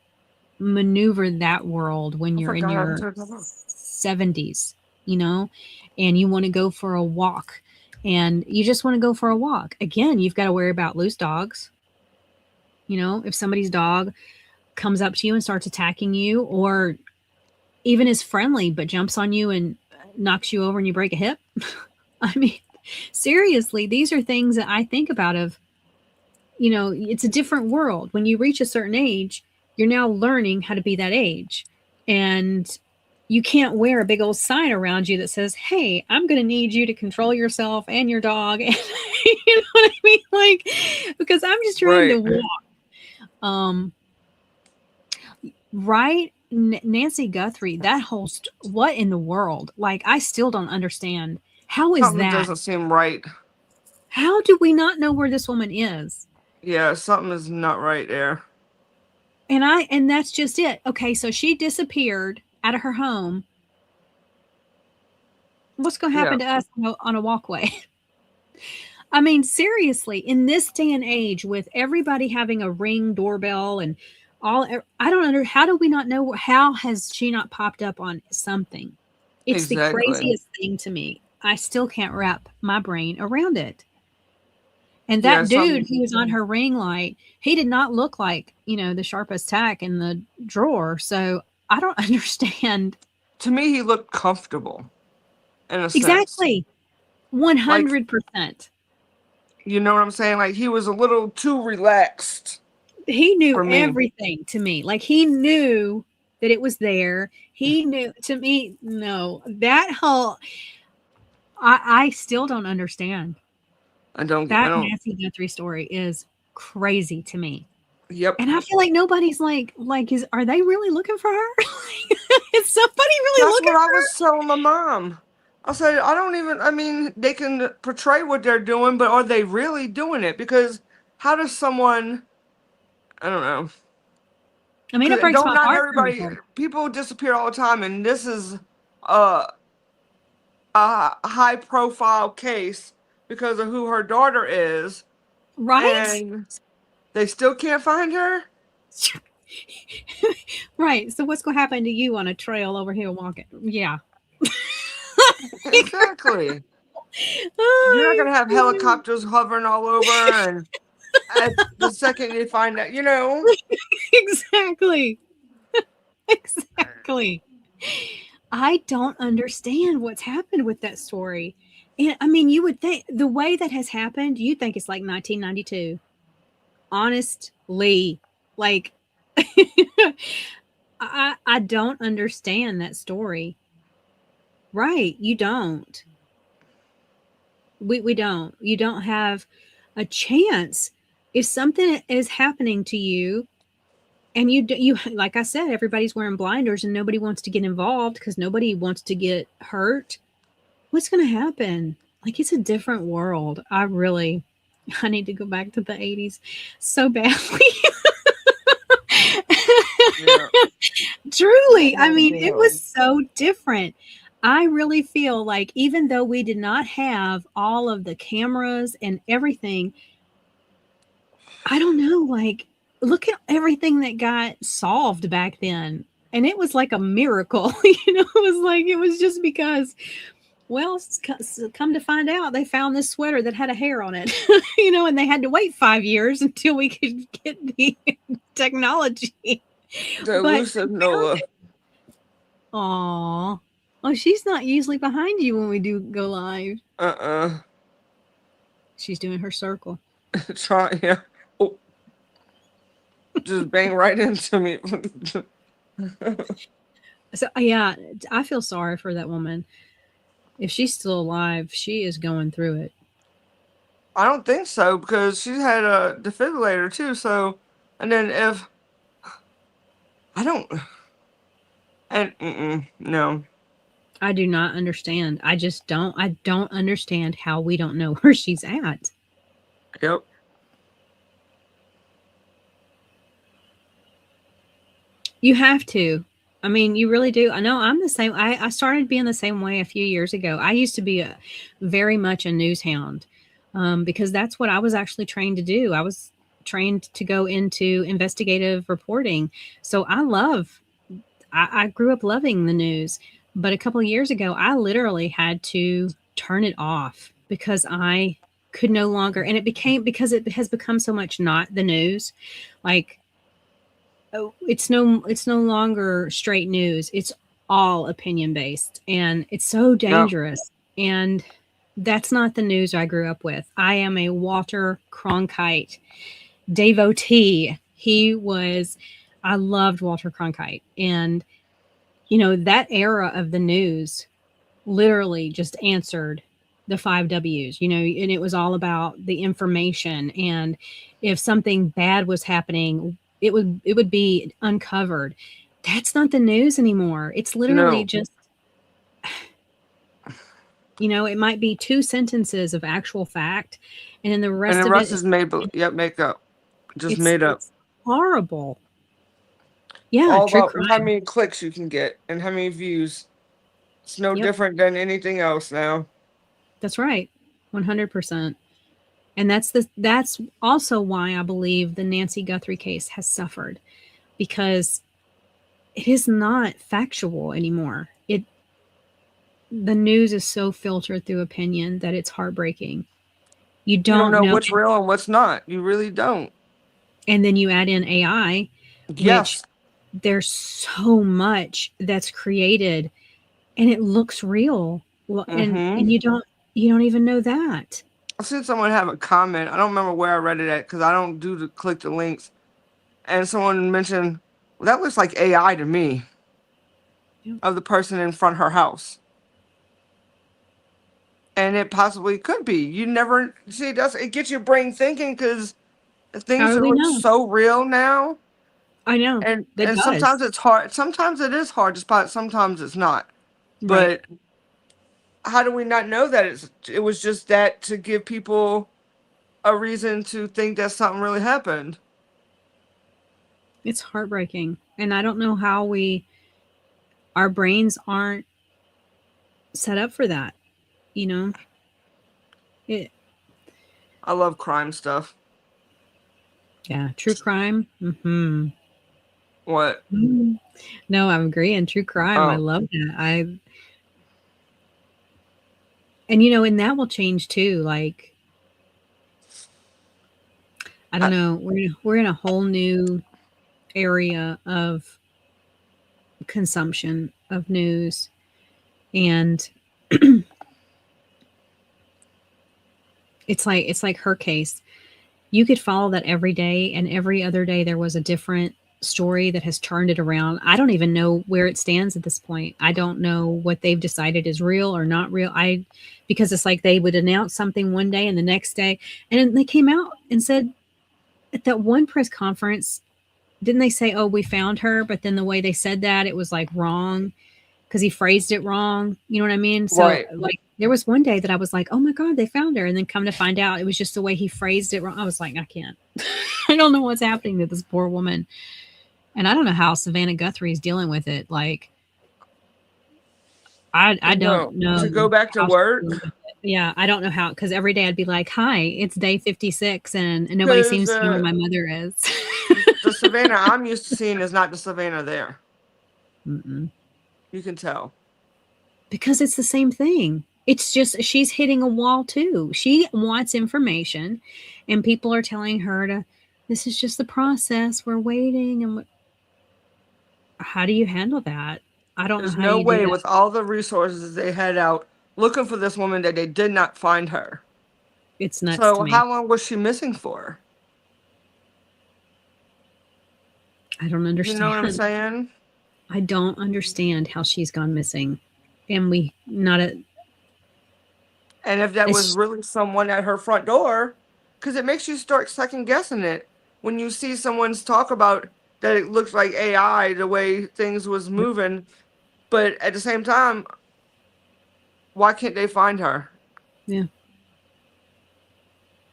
S2: maneuver that world when you're in your 70s, you know, and you want to go for a walk and you just want to go for a walk. Again, you've got to worry about loose dogs. You know, if somebody's dog comes up to you and starts attacking you, or even is friendly but jumps on you and knocks you over and you break a hip. I mean, seriously, these are things that I think about of, you know, it's a different world. When you reach a certain age, you're now learning how to be that age. And you can't wear a big old sign around you that says, hey, I'm going to need you to control yourself and your dog. And, you know what I mean? Like, because I'm just trying to walk. Right? Nancy Guthrie, that whole, what in the world? Like, I still don't understand. How is
S3: something
S2: that?
S3: Doesn't seem right.
S2: How do we not know where this woman is?
S3: Yeah, something is not right there.
S2: And that's just it. Okay, so she disappeared out of her home. What's going to happen to us on a walkway? I mean, seriously, in this day and age, with everybody having a Ring doorbell and all, I don't understand. How do we not know? How has she not popped up on something? It's the craziest thing to me. I still can't wrap my brain around it. And that dude who was on her ring light, he did not look like, you know, the sharpest tack in the drawer. So I don't understand.
S3: To me, he looked comfortable. In a
S2: exactly. Sense. 100%.
S3: Like, you know what I'm saying? Like, he was a little too relaxed.
S2: He knew everything to me. Like, he knew that it was there. He knew, to me, no. That whole, I still don't understand. That Nancy Guthrie story is crazy to me.
S3: Yep.
S2: And I feel like nobody's like, are they really looking for her? Is somebody really looking for her? That's what I
S3: was telling my mom. I said, I mean, they can portray what they're doing, but are they really doing it? Because how does someone, I don't know.
S2: I mean, it breaks my heart.
S3: People disappear all the time, and this is a high profile case because of who her daughter is.
S2: Right.
S3: And they still can't find her.
S2: Right. So what's going to happen to you on a trail over here walking? Yeah.
S3: Exactly. You're not going to have helicopters hovering all over and at the second you find that, you know.
S2: Exactly. Exactly. I don't understand what's happened with that story. And I mean, you would think the way that has happened, you think it's like 1992. Honestly, like, I don't understand that story. Right. You don't. We don't. You don't have a chance. If something is happening to you and you, like I said, everybody's wearing blinders and nobody wants to get involved because nobody wants to get hurt. What's going to happen? Like, it's a different world. I need to go back to the 80s so badly. Yeah. Truly. I mean, it was so different. I really feel like even though we did not have all of the cameras and everything, I don't know, like, look at everything that got solved back then. And it was like a miracle, you know, it was just because, well, come to find out, they found this sweater that had a hair on it, you know, and they had to wait 5 years until we could get the technology.
S3: The elusive Noah.
S2: Aw. Oh, she's not usually behind you when we do go live. She's doing her circle.
S3: Yeah. Oh. Just bang right into me.
S2: So, yeah, I feel sorry for that woman. If she's still alive, she is going through it.
S3: I don't think so, because she had a defibrillator too. So, and then if I don't, and no.
S2: I do not understand. I don't understand how we don't know where she's at.
S3: Yep.
S2: You have to. I mean, you really do. I know I'm the same. I started being the same way a few years ago. I used to be very much a news hound because that's what I was actually trained to do. I was trained to go into investigative reporting. So I grew up loving the news. But a couple of years ago, I literally had to turn it off because I could no longer. And because it has become so much not the news. Like, it's no longer straight news. It's all opinion based, and it's so dangerous. And that's not the news I grew up with. I am a Walter Cronkite devotee. I loved Walter Cronkite. And, that era of the news literally just answered the 5 W's, and it was all about the information. And if something bad was happening, it would be uncovered. That's not the news anymore. It's literally just, it might be 2 sentences of actual fact, and then the rest of it
S3: is made up. Just made up.
S2: It's horrible. Yeah.
S3: All about how many clicks you can get and how many views. It's no different than anything else now.
S2: That's right. 100%. And that's also why I believe the Nancy Guthrie case has suffered, because it is not factual anymore. The news is so filtered through opinion that it's heartbreaking. You don't know
S3: what's real and what's not. You really don't. And
S2: then you add in AI.
S3: Yes.
S2: Which there's so much that's created and it looks real. And you don't even know that.
S3: I seen someone have a comment. I don't remember where I read it at because I don't click the links. And someone mentioned, well, that looks like AI to me. Of the person in front of her house. And it possibly could be. You never see it gets your brain thinking because things are so real now.
S2: I know.
S3: And sometimes it's hard. Sometimes it is hard to spot. Sometimes it's not. Right. But how do we not know that it was just that to give people a reason to think that something really happened?
S2: It's heartbreaking. And I don't know how our brains aren't set up for that. I
S3: love crime stuff.
S2: Yeah, true crime. Mm-hmm.
S3: What?
S2: No, I'm agreeing. True crime. I love that. And that will change too. Like, I don't know. We're in a whole new area of consumption of news, and it's like her case. You could follow that every day, and every other day there was a different story that has turned it around. I don't even know where it stands at this point. I don't know what they've decided is real or not real. Because it's like they would announce something one day and the next day, and they came out and said at that one press conference, didn't they say, "Oh, we found her"? But then the way they said that, it was like wrong because he phrased it wrong. You know what I mean? So like there was one day that I was like, "Oh my God, they found her," and then come to find out, it was just the way he phrased it wrong. I was like, I can't. I don't know what's happening to this poor woman, and I don't know how Savannah Guthrie is dealing with it. Like, I don't know.
S3: To go back to work.
S2: Yeah, I don't know how, because every day I'd be like, "Hi, it's day 56," and nobody seems to know where my mother is.
S3: The Savannah I'm used to seeing is not the Savannah there.
S2: Mm-mm.
S3: You can tell.
S2: Because it's the same thing. It's just she's hitting a wall too. She wants information, and people are telling her this is just the process. We're waiting, and how do you handle that? I don't know.
S3: There's no way with all the resources they had out looking for this woman that they did not find her.
S2: It's nuts.
S3: So how long was she missing for?
S2: I don't understand.
S3: You know what I'm saying?
S2: I don't understand how she's gone missing. And and
S3: if that was really someone at her front door, because it makes you start second guessing it when you see someone's talk about that it looks like AI, the way things was moving. But at the same time, why can't they find her?
S2: Yeah.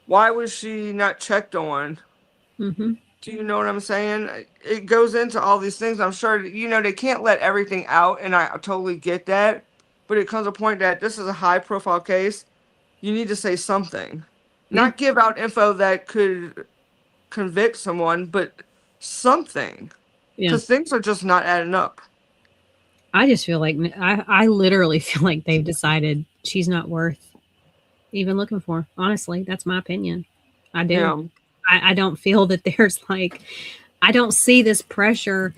S3: Why was she not checked on?
S2: Mm-hmm.
S3: Do you know what I'm saying? It goes into all these things. I'm sure, they can't let everything out, and I totally get that. But it comes to a point that this is a high-profile case. You need to say something. Yeah. Not give out info that could convict someone, but something. Because things are just not adding up.
S2: I just feel like, I literally feel like they've decided she's not worth even looking for. Honestly, that's my opinion. I do. Yeah. I don't feel that there's I don't see this pressure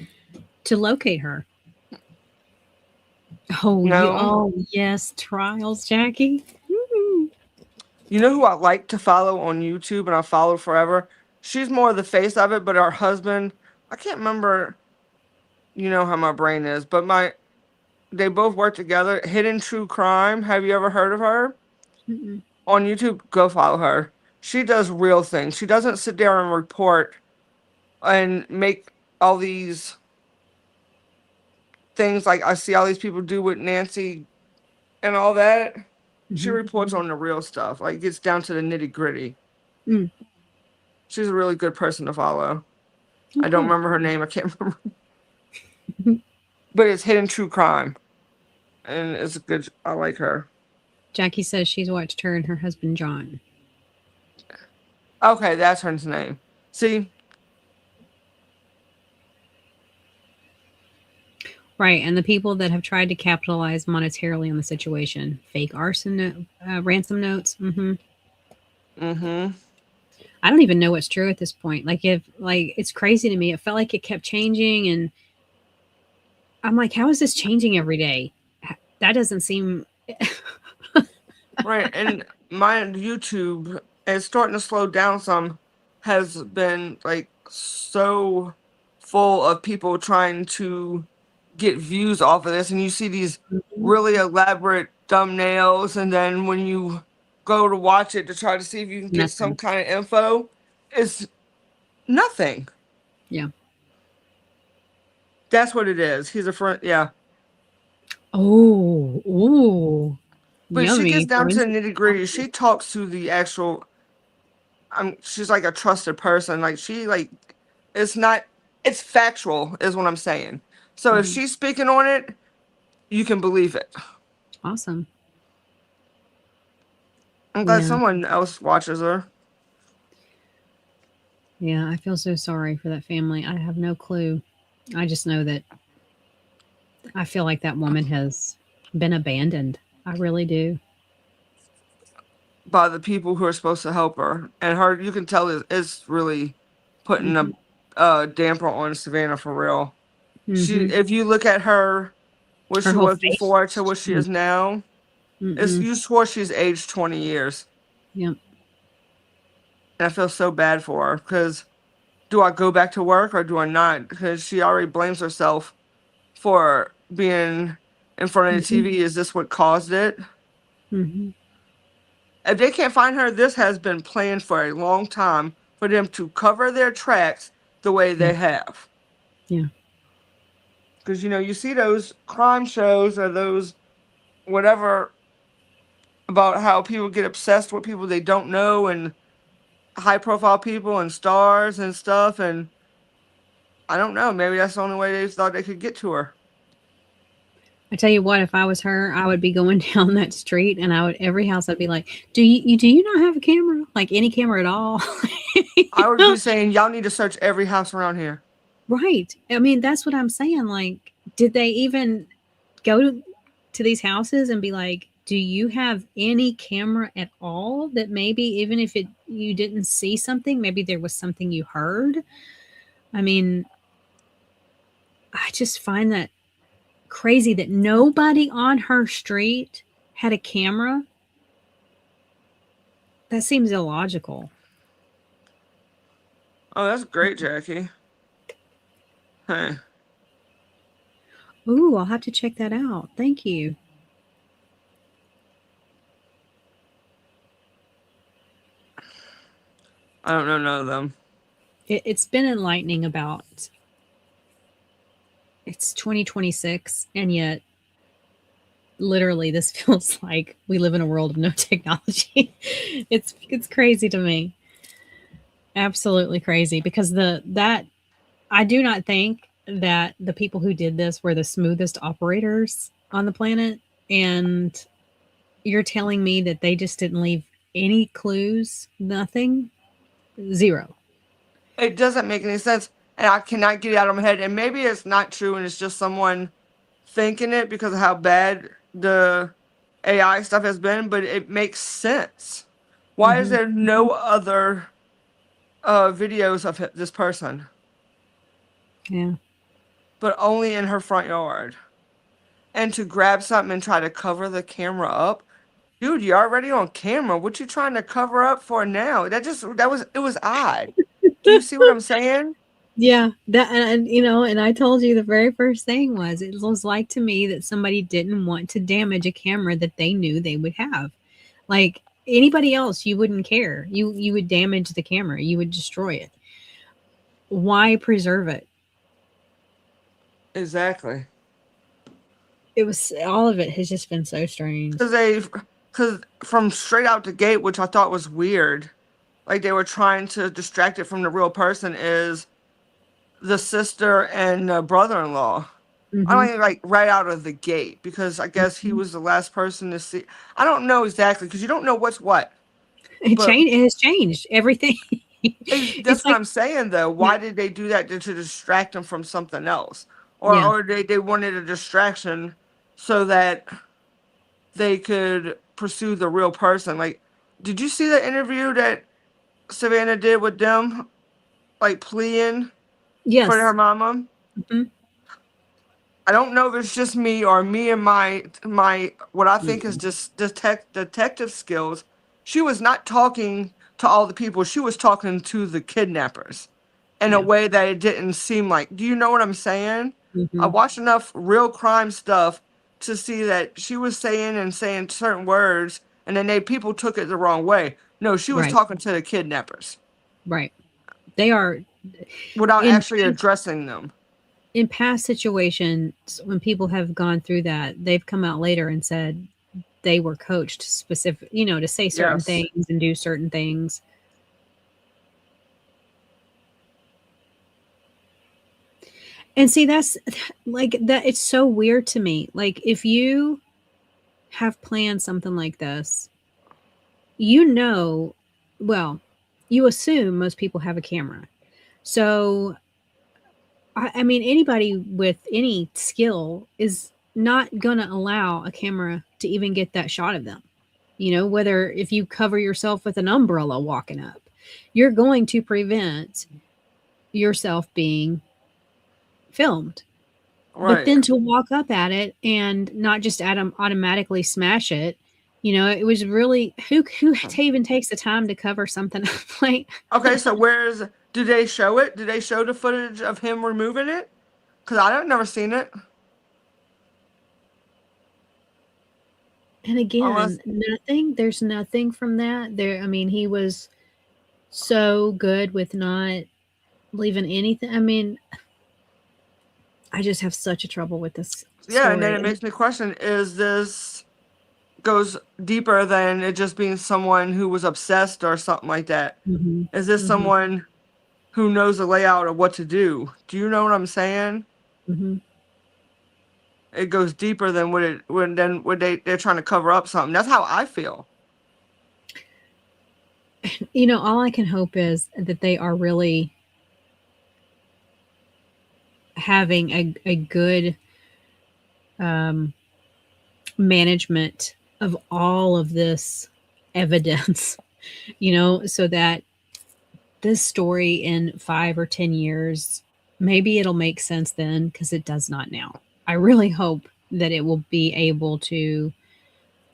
S2: to locate her. Oh, yes, trials, Jackie.
S3: You know who I like to follow on YouTube and I followed forever? She's more the face of it, but her husband, I can't remember, you know how my brain is, but they both work together. Hidden True Crime. Have you ever heard of her?
S2: Mm-mm.
S3: On YouTube, go follow her. She does real things. She doesn't sit there and report and make all these things like I see all these people do with Nancy and all that. She reports on the real stuff, like gets down to the nitty gritty.
S2: Mm.
S3: She's a really good person to follow.
S2: Okay.
S3: I don't remember her name. I can't remember. But it's Hidden True Crime. And it's good. I like her.
S2: Jackie says she's watched her and her husband, John.
S3: Okay, that's her name. See?
S2: Right, and the people that have tried to capitalize monetarily on the situation. Fake arson, ransom notes. I don't even know what's true at this point. It's crazy to me. It felt like it kept changing, and I'm like, how is this changing every day? That doesn't seem
S3: right. And my YouTube is starting to slow down some. Has been like so full of people trying to get views off of this, and you see these really elaborate thumbnails, and then when you go to watch it to try to see if you can get some kind of info, it's nothing.
S2: Yeah.
S3: That's what it is. He's a friend. Yeah.
S2: Oh.
S3: But
S2: yummy.
S3: she gets down to the nitty gritty. She talks to the actual. She's like a trusted person. Like it's factual, is what I'm saying. So if she's speaking on it, you can believe it.
S2: Awesome.
S3: I'm glad someone else watches her.
S2: Yeah, I feel so sorry for that family. I have no clue. I just know that I feel like that woman has been abandoned. I really do.
S3: By the people who are supposed to help her. And her, you can tell is really putting a damper on Savannah for real. If you look at her, what she was before to what she is now, you swore she's aged 20 years.
S2: Yep.
S3: And I feel so bad for her, because do I go back to work or do I not? Because she already blames herself for being in front of the TV. Is this what caused it? If they can't find her, this has been planned for a long time for them to cover their tracks the way they have.
S2: Yeah.
S3: Because, you see those crime shows or those whatever about how people get obsessed with people they don't know and high-profile people and stars and stuff. And I don't know. Maybe that's the only way they thought they could get to her.
S2: I tell you what, if I was her, I would be going down that street, and every house I'd be like, do you not have a camera? Like any camera at all?
S3: I would be saying, y'all need to search every house around here.
S2: Right. I mean, that's what I'm saying. Like, did they even go to these houses and be like, do you have any camera at all that maybe even if you didn't see something, maybe there was something you heard? I mean, I just find that crazy that nobody on her street had a camera. That seems illogical.
S3: Oh, that's great, Jackie. Hey.
S2: Ooh, I'll have to check that out. Thank you.
S3: I don't know none of them.
S2: It's been enlightening about. It's 2026, and yet literally this feels like we live in a world of no technology. It's crazy to me. Absolutely crazy, because I do not think that the people who did this were the smoothest operators on the planet. And you're telling me that they just didn't leave any clues? Nothing? Zero.
S3: It doesn't make any sense. And I cannot get it out of my head. And maybe it's not true and it's just someone thinking it because of how bad the AI stuff has been, but it makes sense. Why is there no other videos of this person?
S2: Yeah.
S3: but only in her front yard. And to grab something and try to cover the camera up, dude, you're already on camera. What you trying to cover up for now? It was odd. Do you see what I'm saying?
S2: Yeah, that and you know, and I told you the very first thing was it was like to me that somebody didn't want to damage a camera that they knew they would have. Like anybody else, you wouldn't care. You would damage the camera. You would destroy it. Why preserve it?
S3: Exactly.
S2: It was all of it has just been so strange.
S3: Because from straight out the gate, which I thought was weird, like they were trying to distract it from the real person, is the sister and the brother-in-law. I don't mean like right out of the gate, because I guess he was the last person to see. I don't know exactly, because you don't know what's what.
S2: It changed. It has changed everything.
S3: That's what I'm saying, though. Why did they do that? To distract them from something else, or they wanted a distraction so that they could pursue the real person. Like, did you see the interview that Savannah did with them, like pleading for her mama? I don't know if it's just me or me and my what I think is just detective skills. She was not talking to all the people. She was talking to the kidnappers in a way that it didn't seem like. Do you know what I'm saying? I watched enough real crime stuff to see that she was saying certain words, and then people took it the wrong way. No, she was talking to the kidnappers.
S2: Right. They are
S3: without actually addressing them.
S2: In past situations, when people have gone through that, they've come out later and said they were coached specific, you know, to say certain things and do certain things. And see, that's like that. It's so weird to me. Like, if you have planned something like this, you know, well, you assume most people have a camera. So, I mean, anybody with any skill is not going to allow a camera to even get that shot of them. You know, whether if you cover yourself with an umbrella walking up, you're going to prevent yourself being filmed. Right. But then to walk up at it and not just automatically smash it, you know, it was really who even takes the time to cover something like.
S3: Okay, so did they show it? Did they show the footage of him removing it? Because I've never seen it.
S2: And again, nothing. There's nothing from that. I mean, he was so good with not leaving anything. I mean, I just have such a trouble with this.
S3: Yeah, and then it makes me question: is this goes deeper than it just being someone who was obsessed or something like that? Mm-hmm. Is this someone who knows the layout of what to do? Do you know what I'm saying? Mm-hmm. It goes deeper than when they're trying to cover up something. That's how I feel.
S2: You know, all I can hope is that they are really having a good management of all of this evidence, you know, so that this story in 5 or 10 years, maybe it'll make sense then, because it does not now. I really hope that it will be able to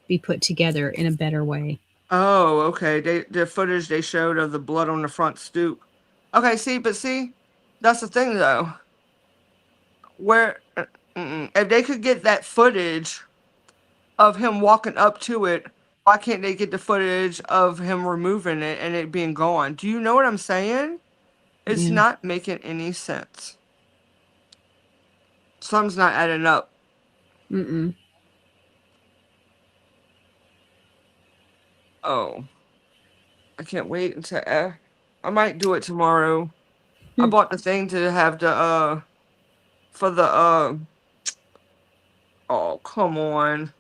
S2: be put together in a better way.
S3: Oh, okay. The footage they showed of the blood on the front stoop. Okay, see, that's the thing though. Where if they could get that footage of him walking up to it, why can't they get the footage of him removing it and it being gone? Do you know what I'm saying? It's not making any sense. Something's not adding up. Oh, I can't wait until I might do it tomorrow. I bought the thing to have the for the oh, come on.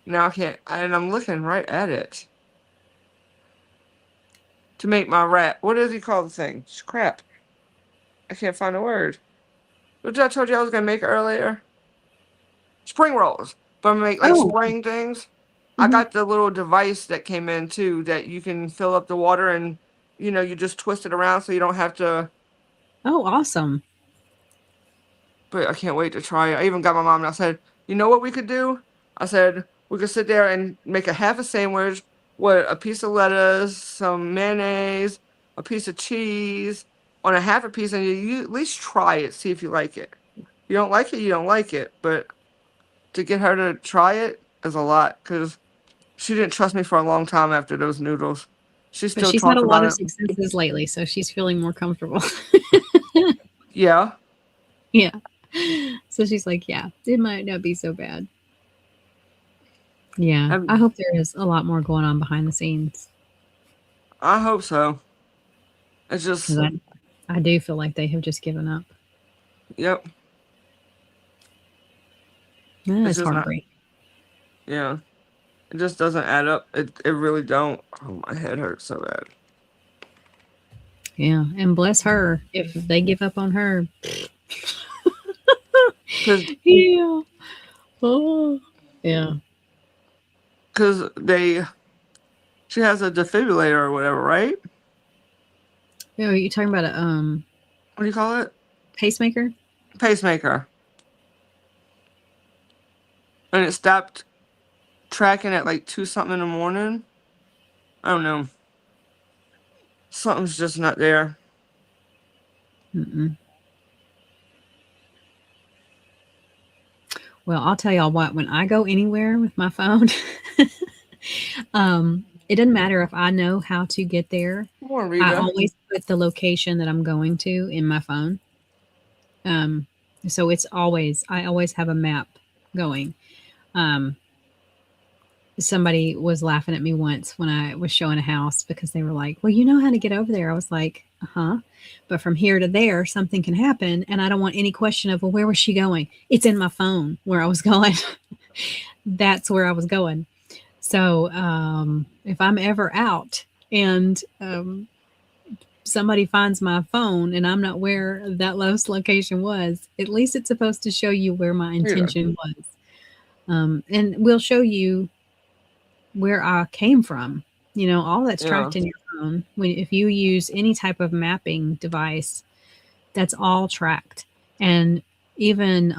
S3: Now I can't, and I'm looking right at it to make my wrap. What does he call the thing? Crap, I can't find a word. What did I told you I was gonna make earlier? Spring rolls, but I make like spring things. I got the little device that came in too, that you can fill up the water and, you know, you just twist it around so you don't have to
S2: Oh, awesome.
S3: But I can't wait to try it. I even got my mom and I said, you know what we could do? I said, we could sit there and make a half a sandwich with a piece of lettuce, some mayonnaise, a piece of cheese on a half a piece, and you at least try it, see if you like it. You don't like it, you don't like it. But to get her to try it is a lot because she didn't trust me for a long time after those noodles. She
S2: But
S3: still
S2: she's had
S3: talked
S2: a lot
S3: about
S2: of
S3: it.
S2: successes lately, so she's feeling more comfortable.
S3: Yeah.
S2: Yeah. So she's like, yeah, it might not be so bad. Yeah. I hope there is a lot more going on behind the scenes.
S3: I hope so. It's just,
S2: Because I do feel like they have just given up.
S3: yep.
S2: It's
S3: just not,
S2: heartbreaking.
S3: yeah. It just doesn't add up. It really don't. Oh, my head hurts so bad.
S2: Yeah. And bless her if they give up on her. Yeah. Oh. Yeah.
S3: Because she has a defibrillator or whatever, right?
S2: Yeah, are you talking about a
S3: What do you call it?
S2: pacemaker?
S3: Pacemaker. And it stopped tracking at like 2 something in the morning. I don't know. Something's just not there.
S2: Mm-mm. Well, I'll tell y'all what, when I go anywhere with my phone, it doesn't matter if I know how to get there.
S3: Come on,
S2: I
S3: Rita.
S2: always put the location that I'm going to in my phone. So I always have a map going. Somebody was laughing at me once when I was showing a house because they were like, well, you know how to get over there. I was like, uh-huh. But from here to there, something can happen. And I don't want any question of, well, where was she going? It's in my phone where I was going. That's where I was going. So if I'm ever out and somebody finds my phone and I'm not where that last location was, at least it's supposed to show you where my intention was. And we'll show you where I came from. All that's tracked in your phone. If you use any type of mapping device, that's all tracked. And even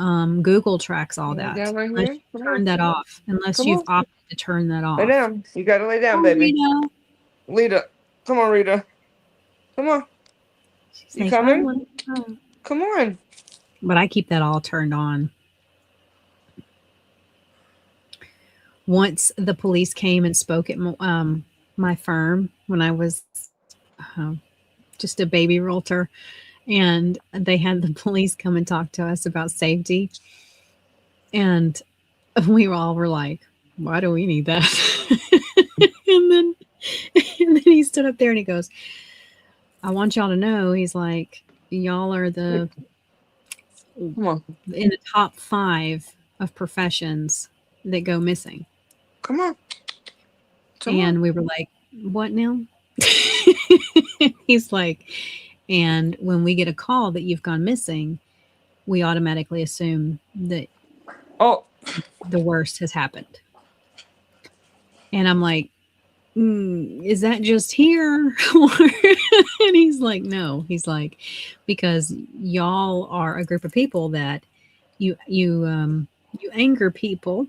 S2: Google tracks all that. Unless you turn that off. Unless you've opted to turn that off.
S3: Lay down. You gotta lay down, baby. Rita. Come on, Rita. Come on. You coming? Come on.
S2: But I keep that all turned on. Once the police came and spoke at my firm when I was just a baby realtor, and they had the police come and talk to us about safety, and we all were like, why do we need that? and then he stood up there and he goes, I want y'all to know, he's like, y'all are in the top 5 of professions that go missing.
S3: Come on.
S2: And we were like, what now? He's like, and when we get a call that you've gone missing, we automatically assume that the worst has happened. And I'm like, is that just here? And he's like, no. He's like, because y'all are a group of people that you anger people.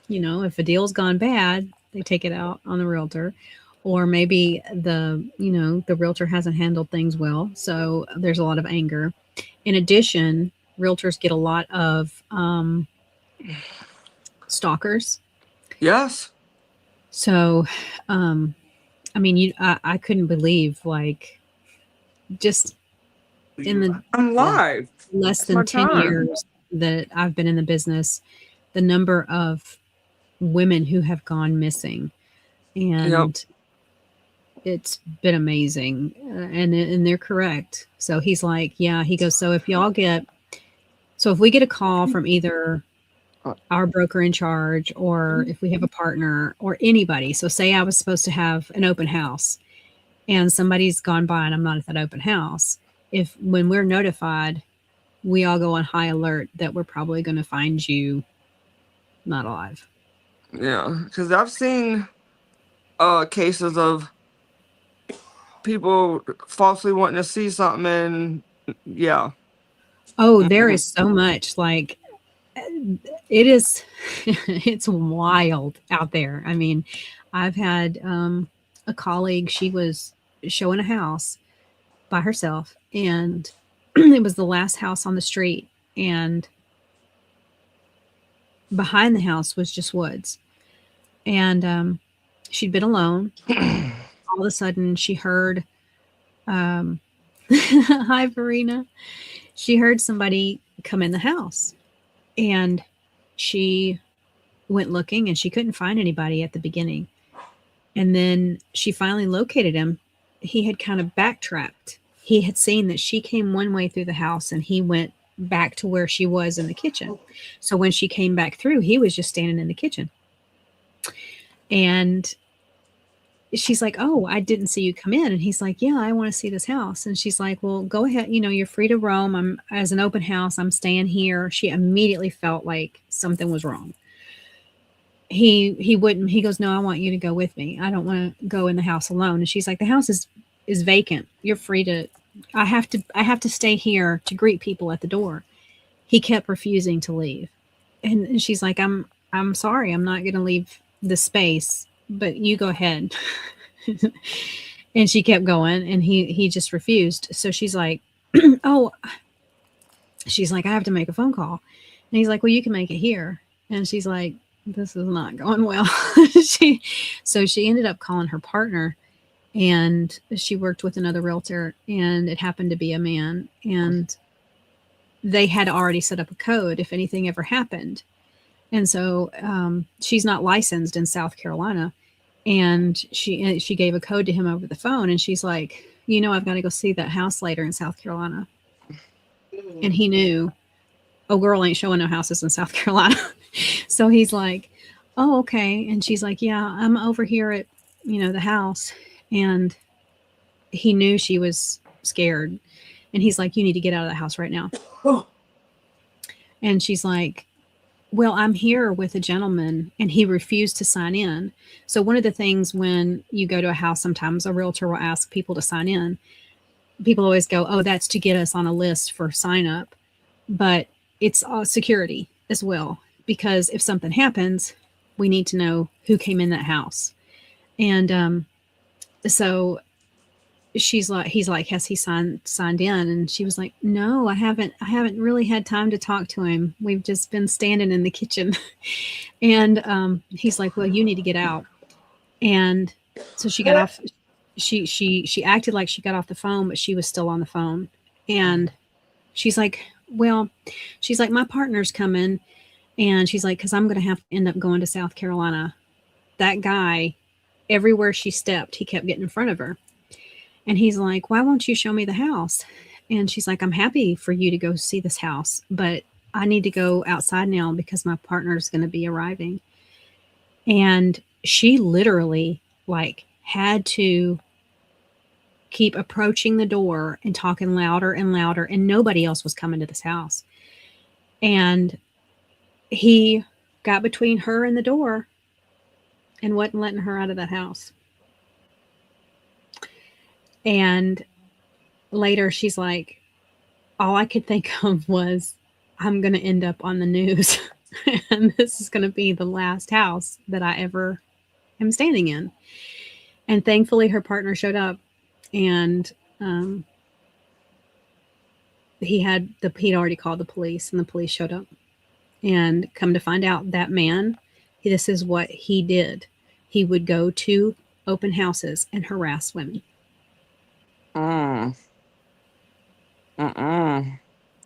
S2: If a deal's gone bad, they take it out on the realtor, or maybe the realtor hasn't handled things well. So there's a lot of anger. In addition, realtors get a lot of stalkers.
S3: Yes.
S2: So, I couldn't believe, like, just in
S3: I'm live.
S2: Less than 10 years that I've been in the business, the number of women who have gone missing, and it's been amazing. And they're correct. So he's like, yeah, he goes, so if we get a call from either our broker in charge, or if we have a partner or anybody. So say I was supposed to have an open house and somebody's gone by and I'm not at that open house. When we're notified, we all go on high alert that we're probably going to find you not alive.
S3: Yeah, because I've seen cases of people falsely wanting to see something and Yeah.
S2: Oh, there is so much. Like, it is, it's wild out there. I mean, I've had a colleague, she was showing a house by herself, and it was the last house on the street. And behind the house was just woods. And she'd been alone. All of a sudden, she heard, hi, Verena. She heard somebody come in the house, and she went looking, and she couldn't find anybody at the beginning. And then she finally located him. He had kind of backtracked. He had seen that she came one way through the house, and he went back to where she was in the kitchen. So when she came back through, he was just standing in the kitchen. And she's like, oh, I didn't see you come in. And he's like, yeah, I want to see this house. And she's like, well, go ahead. You know, you're free to roam. I'm, as an open house, I'm staying here. She immediately felt like something was wrong. He wouldn't, he goes, no, I want you to go with me. I don't want to go in the house alone. And she's like, the house is vacant. You're free to, I have to stay here to greet people at the door. He kept refusing to leave. And she's like, I'm sorry. I'm not going to leave the space, but you go ahead. And she kept going, and he just refused. So she's like, oh, she's like, I have to make a phone call. And he's like, well, you can make it here. And she's like, this is not going well. So she ended up calling her partner, and she worked with another realtor, and it happened to be a man, and they had already set up a code if anything ever happened. And so she's not licensed in South Carolina, and she gave a code to him over the phone, and she's like, you know, I've got to go see that house later in South Carolina. And he knew, oh, girl ain't showing no houses in South Carolina. So he's like, oh, okay. And she's like, yeah, I'm over here at, you know, the house. And he knew she was scared. And he's like, you need to get out of the house right now. And she's like, well, I'm here with a gentleman, and he refused to sign in. So one of the things when you go to a house, sometimes a realtor will ask people to sign in. People always go, oh, that's to get us on a list for sign up. But it's security as well, because if something happens, we need to know who came in that house. And so he's like, has he signed in? And she was like, no, I haven't really had time to talk to him. We've just been standing in the kitchen. And he's like, well, you need to get out. And so she got off. She acted like she got off the phone, but she was still on the phone. And she's like, well, she's like, my partner's coming. And she's like, because I'm going to have to end up going to South Carolina. That guy, everywhere she stepped, he kept getting in front of her. And he's like, why won't you show me the house? And she's like, I'm happy for you to go see this house, but I need to go outside now because my partner's going to be arriving. And she literally like had to keep approaching the door and talking louder and louder, and nobody else was coming to this house. And he got between her and the door and wasn't letting her out of that house. And later she's like, all I could think of was, I'm going to end up on the news and this is going to be the last house that I ever am standing in. And thankfully her partner showed up, and he'd already called the police, and the police showed up. And come to find out, that man, this is what he did. He would go to open houses and harass women. And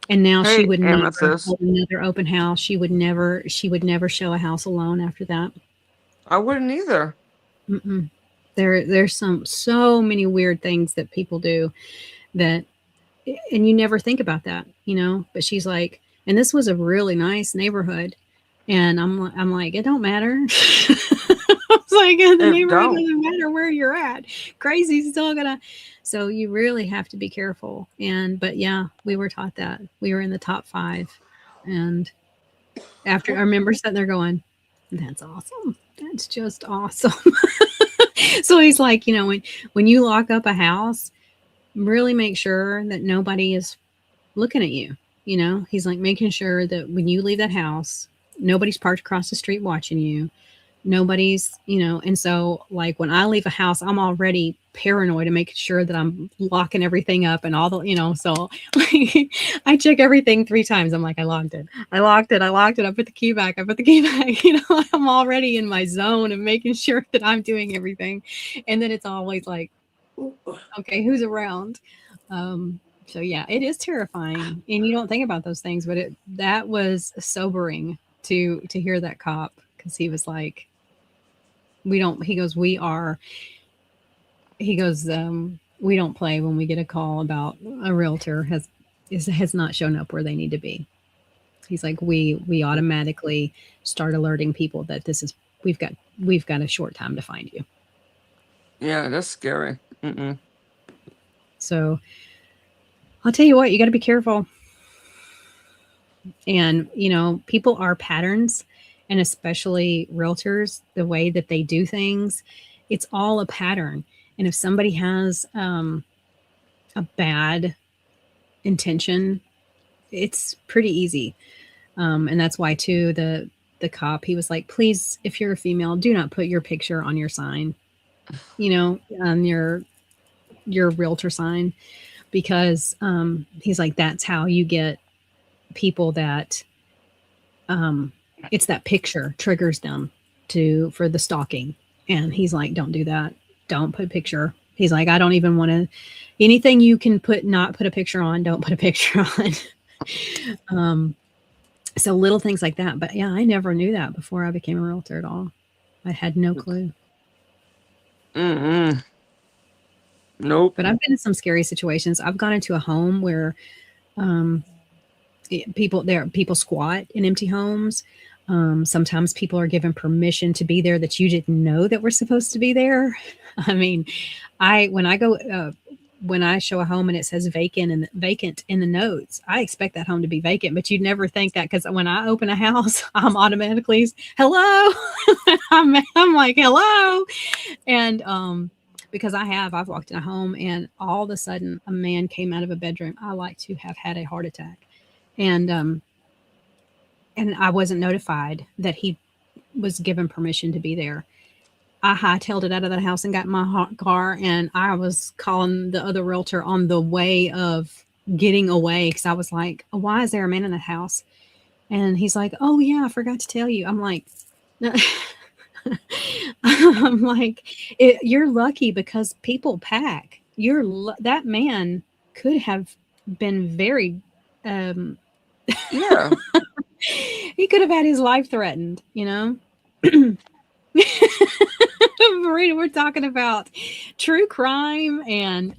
S2: now she would never hold another open house. She would never show a house alone after that.
S3: I wouldn't either.
S2: There's so many weird things that people do that, and you never think about that, you know. But she's like, and this was a really nice neighborhood, and I'm like, it don't matter. It's like, the neighborhood doesn't matter where you're at. Crazy's still gonna. So you really have to be careful. But yeah, we were taught that. We were in the top 5, and after, I remember sitting there going, that's awesome. That's just awesome. So he's like, you know, when you lock up a house, really make sure that nobody is looking at you. You know, he's like making sure that when you leave that house, nobody's parked across the street watching you. Nobody's, you know, and so like when I leave a house, I'm already paranoid and making sure that I'm locking everything up and all the, you know, so like I check everything 3 times. I'm like, I locked it. I locked it. I locked it. I put the key back. I put the key back. You know, I'm already in my zone and making sure that I'm doing everything. And then it's always like, okay, who's around? So yeah, it is terrifying, and you don't think about those things, but that was sobering to hear that cop, because he was like, we don't. He goes, we are. He goes, we don't play when we get a call about a realtor has not shown up where they need to be. He's like, we automatically start alerting people that this is we've got a short time to find you.
S3: Yeah, that's scary. Mm-mm.
S2: So I'll tell you what, you got to be careful. And, you know, people are patterns, and especially realtors, the way that they do things, it's all a pattern. And if somebody has a bad intention, it's pretty easy. And that's why, too, the cop, he was like, please, if you're a female, do not put your picture on your sign, you know, on your realtor sign, because he's like, that's how you get people that it's that picture triggers them for the stalking. And he's like, don't do that. Don't put a picture. He's like, I don't even want to, anything you can not put a picture on, don't put a picture on. So little things like that. But yeah, I never knew that before I became a realtor at all. I had no clue.
S3: Mm-mm. Nope.
S2: But I've been in some scary situations. I've gone into a home where people squat in empty homes. Sometimes people are given permission to be there that you didn't know that were supposed to be there. I mean, when I show a home and it says vacant in the notes, I expect that home to be vacant, but you'd never think that, because when I open a house, I'm automatically hello. I'm like hello, and because I've walked in a home and all of a sudden a man came out of a bedroom. I like to have had a heart attack, and I wasn't notified that he was given permission to be there. I hightailed it out of the house and got in my car, and I was calling the other realtor on the way of getting away, because I was like, why is there a man in the house? And he's like, oh yeah, I forgot to tell you. I'm like, you're lucky, because people pack. That man could have been very
S3: Yeah.
S2: he could have had his life threatened, you know. Marina, we're talking about true crime and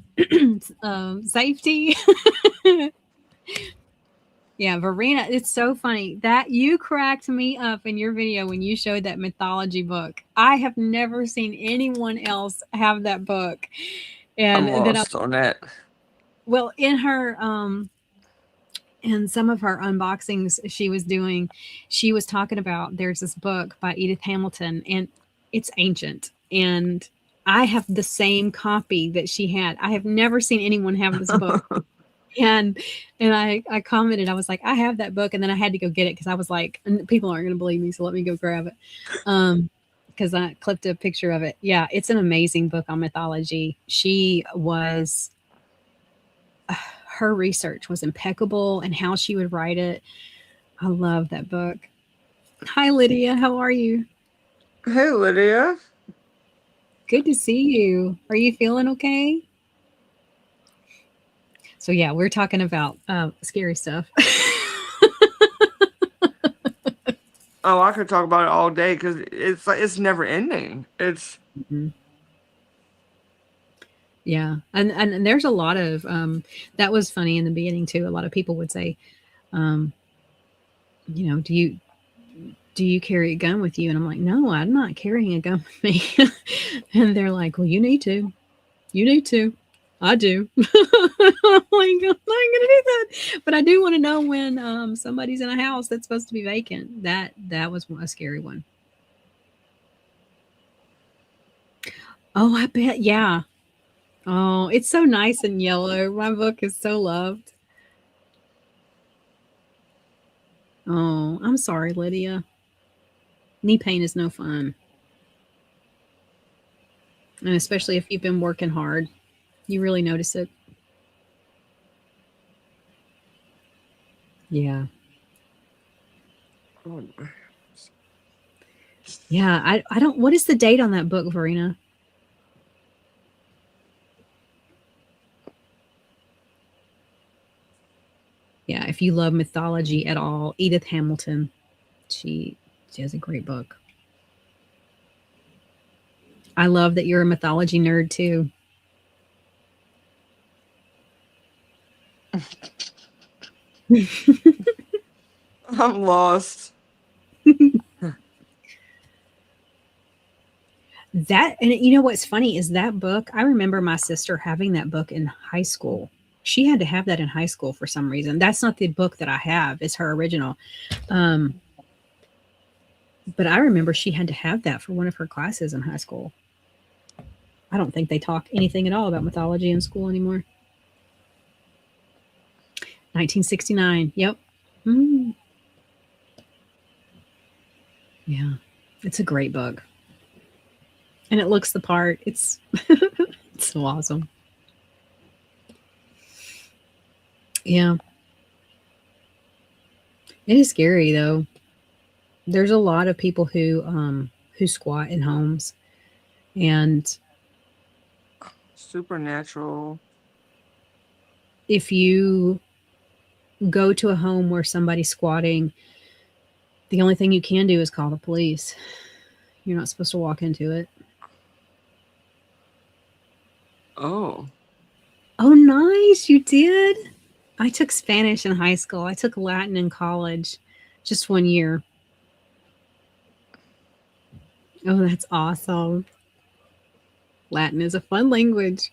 S2: safety. Yeah, Verena, it's so funny that you cracked me up in your video when you showed that mythology book. I have never seen anyone else have that book. And
S3: I'm lost on that.
S2: Well, in her in some of her unboxings she was talking about, there's this book by Edith Hamilton, and it's ancient, and I have the same copy that she had. I have never seen anyone have this book. and I commented, I was like, I have that book, and then I had to go get it because I was like, people aren't going to believe me, so let me go grab it. Because I clipped a picture of it. Yeah, it's an amazing book on mythology. Her research was impeccable, and how she would write it. I love that book. Hi, Lydia. How are you?
S3: Hey, Lydia.
S2: Good to see you. Are you feeling okay? So yeah, we're talking about scary stuff.
S3: Oh, I could talk about it all day, because it's never ending. It's
S2: Yeah, and there's a lot of that was funny in the beginning too. A lot of people would say, you know, do you carry a gun with you? And I'm like, no, I'm not carrying a gun with me. And they're like, well, you need to. I do. I'm like, I'm not gonna do that. But I do want to know when somebody's in a house that's supposed to be vacant. That was a scary one. Oh, I bet. Yeah. Oh, it's so nice and yellow. My book is so loved. Oh, I'm sorry, Lydia. Knee pain is no fun. And especially if you've been working hard, you really notice it. Yeah.
S3: Oh,
S2: Yeah. I don't, what is the date on that book, Verena? Yeah. If you love mythology at all, Edith Hamilton, she, she has a great book. I love that you're a mythology nerd too.
S3: I'm lost.
S2: That, and you know what's funny is that book, I remember my sister having that book in high school. She had to have that in high school for some reason. That's not the book that I have, it's her original. Um, but I remember she had to have that for one of her classes in high school. I don't think they talk anything at all about mythology in school anymore. 1969. Yep. Mm. Yeah. It's a great book. And it looks the part. It's it's so awesome. Yeah. It is scary though. There's a lot of people who squat in homes, and
S3: Supernatural.
S2: if you go to a home where somebody's squatting, the only thing you can do is call the police. You're not supposed to walk into it.
S3: Oh.
S2: Oh, nice. You did? I took Spanish in high school. I took Latin in college, just 1 year. Oh, that's awesome. Latin is a fun language.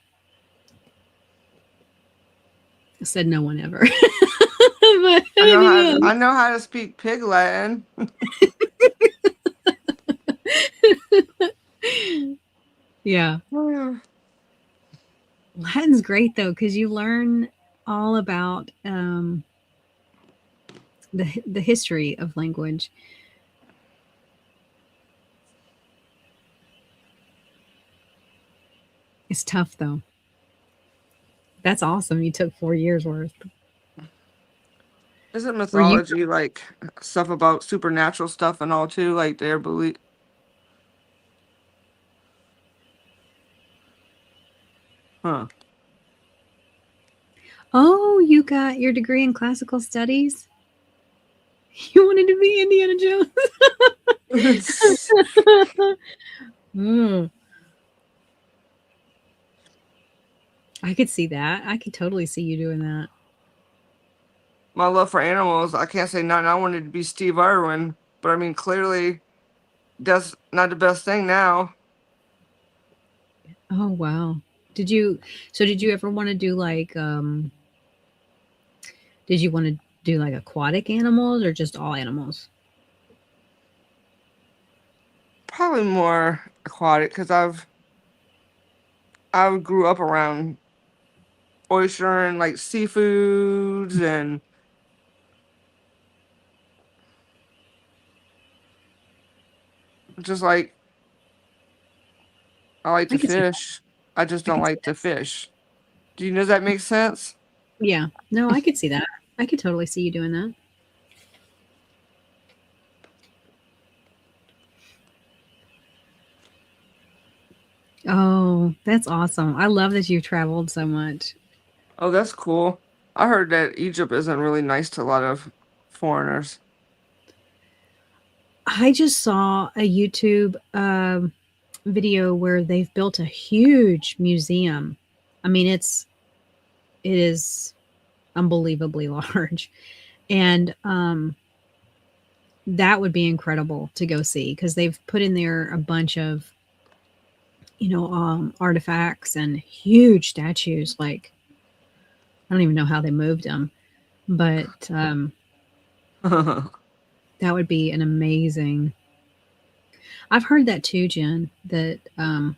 S2: I said no one ever. But
S3: I know how to speak Pig Latin.
S2: yeah. Latin's great though, because you learn all about the history of language. It's tough though. That's awesome. You took 4 years worth.
S3: Isn't
S2: Were you?
S3: mythology like stuff about supernatural stuff and all too? Like their belief. Huh.
S2: Oh, you got your degree in classical studies? You wanted to be Indiana Jones? Mm. I could see that. I could totally see you doing that.
S3: My love for animals, I can't say nothing. I wanted to be Steve Irwin, but I mean, clearly that's not the best thing now.
S2: Oh wow. Did you did you ever want to do like did you want to do like aquatic animals or just all animals?
S3: Probably more aquatic because I grew up around oyster and like seafoods and just like I like
S2: I
S3: to
S2: could see that.
S3: fish. I just
S2: I
S3: don't
S2: could see
S3: like
S2: that.
S3: to fish. Does that make sense?
S2: Yeah. No, I could see that. I could totally see you doing that. Oh, that's awesome. I love that you've traveled so much.
S3: Oh, that's cool. I heard that Egypt isn't really nice to a lot of foreigners.
S2: I just saw a YouTube video where they've built a huge museum. I mean, it is unbelievably large, and that would be incredible to go see because they've put in there a bunch of artifacts and huge statues. Like I don't even know how they moved them, but that would be an amazing. I've heard that too, Jen. That I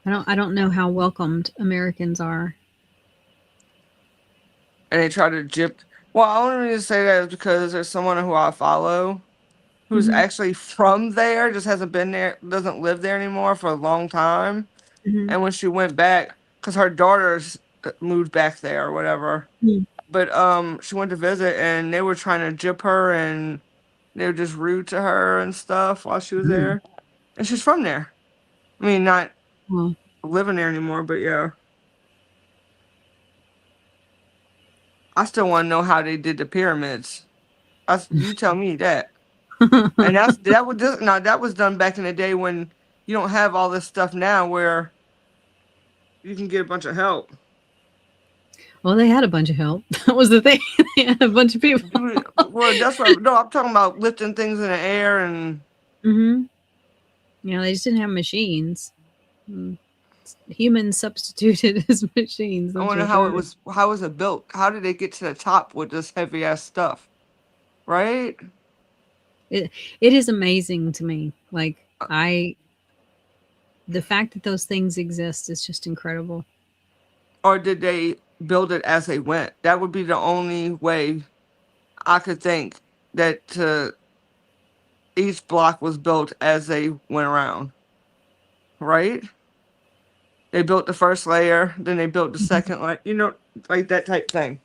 S2: don't know how welcomed Americans are.
S3: And they try to gyp. Well, I only need to say that is because there's someone who I follow who's
S2: Mm-hmm.
S3: actually from there, just hasn't been there, doesn't live there anymore for a long time.
S2: Mm-hmm.
S3: And when she went back, because her daughters moved back there or whatever,
S2: Mm-hmm.
S3: but she went to visit and they were trying to gyp her and they were just rude to her and stuff while she was there. And she's from there. I mean, not
S2: Well,
S3: living there anymore, but yeah. I still want to know how they did the pyramids. You tell me that. And that was done back in the day when you don't have all this stuff now where you can get a bunch of help.
S2: well, they had a bunch of help. That was the thing. They had a bunch of people.
S3: Well, that's what. No, I'm talking about lifting things in the air and.
S2: Mm-hmm. Yeah, they just didn't have machines. Humans substituted as machines.
S3: I wonder how it was. How was it built? How did they get to the top with this heavy ass stuff? Right.
S2: It is amazing to me. Like the fact that those things exist is just incredible.
S3: Or did they build it as they went? That would be the only way I could think that each block was built as they went around. Right? They built the first layer, then they built the second, like like that type thing.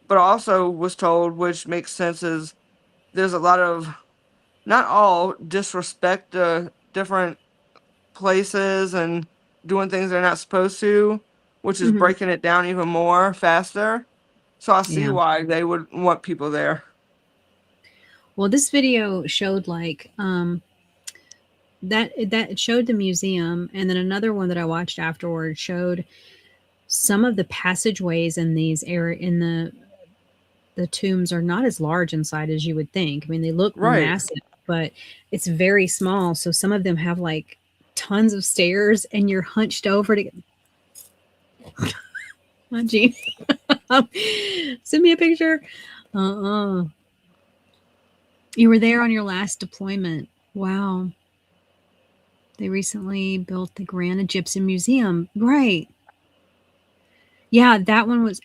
S3: But I also was told, which makes sense, is there's a lot of, not all, disrespect to different places and doing things they're not supposed to, which is breaking it down even more faster. So I see why they would want people there.
S2: Well, this video showed like that showed the museum, and then another one that I watched afterward showed some of the passageways in these in the tombs are not as large inside as you would think. I mean, they look massive, but it's very small. So some of them have like tons of stairs, and you're hunched over to get. Oh, gee. Send me a picture. You were there on your last deployment. Wow. They recently built the Grand Egyptian Museum. Right. Yeah, that one was.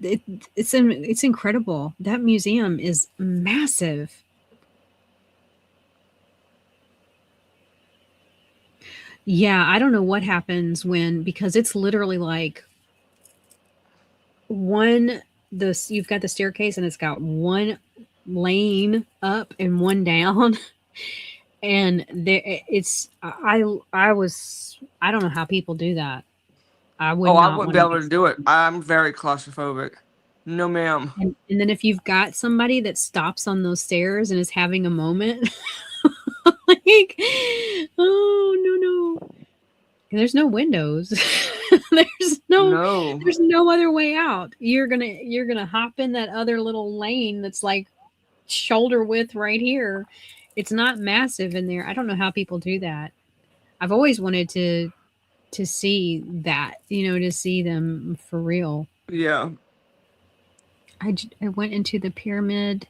S2: It's incredible. That museum is massive. Yeah, I don't know what happens because it's literally like you've got the staircase and it's got one lane up and one down. And I don't know how people do that. I wouldn't
S3: be able to do it. I'm very claustrophobic. No, ma'am.
S2: And then if you've got somebody that stops on those stairs and is having a moment, like, oh no, there's no windows. There's no other way out. You're gonna hop in that other little lane that's like shoulder width right here. It's not massive in there. I don't know how people do that. I've always wanted to see that, to see them for real.
S3: Yeah.
S2: I went into the pyramid.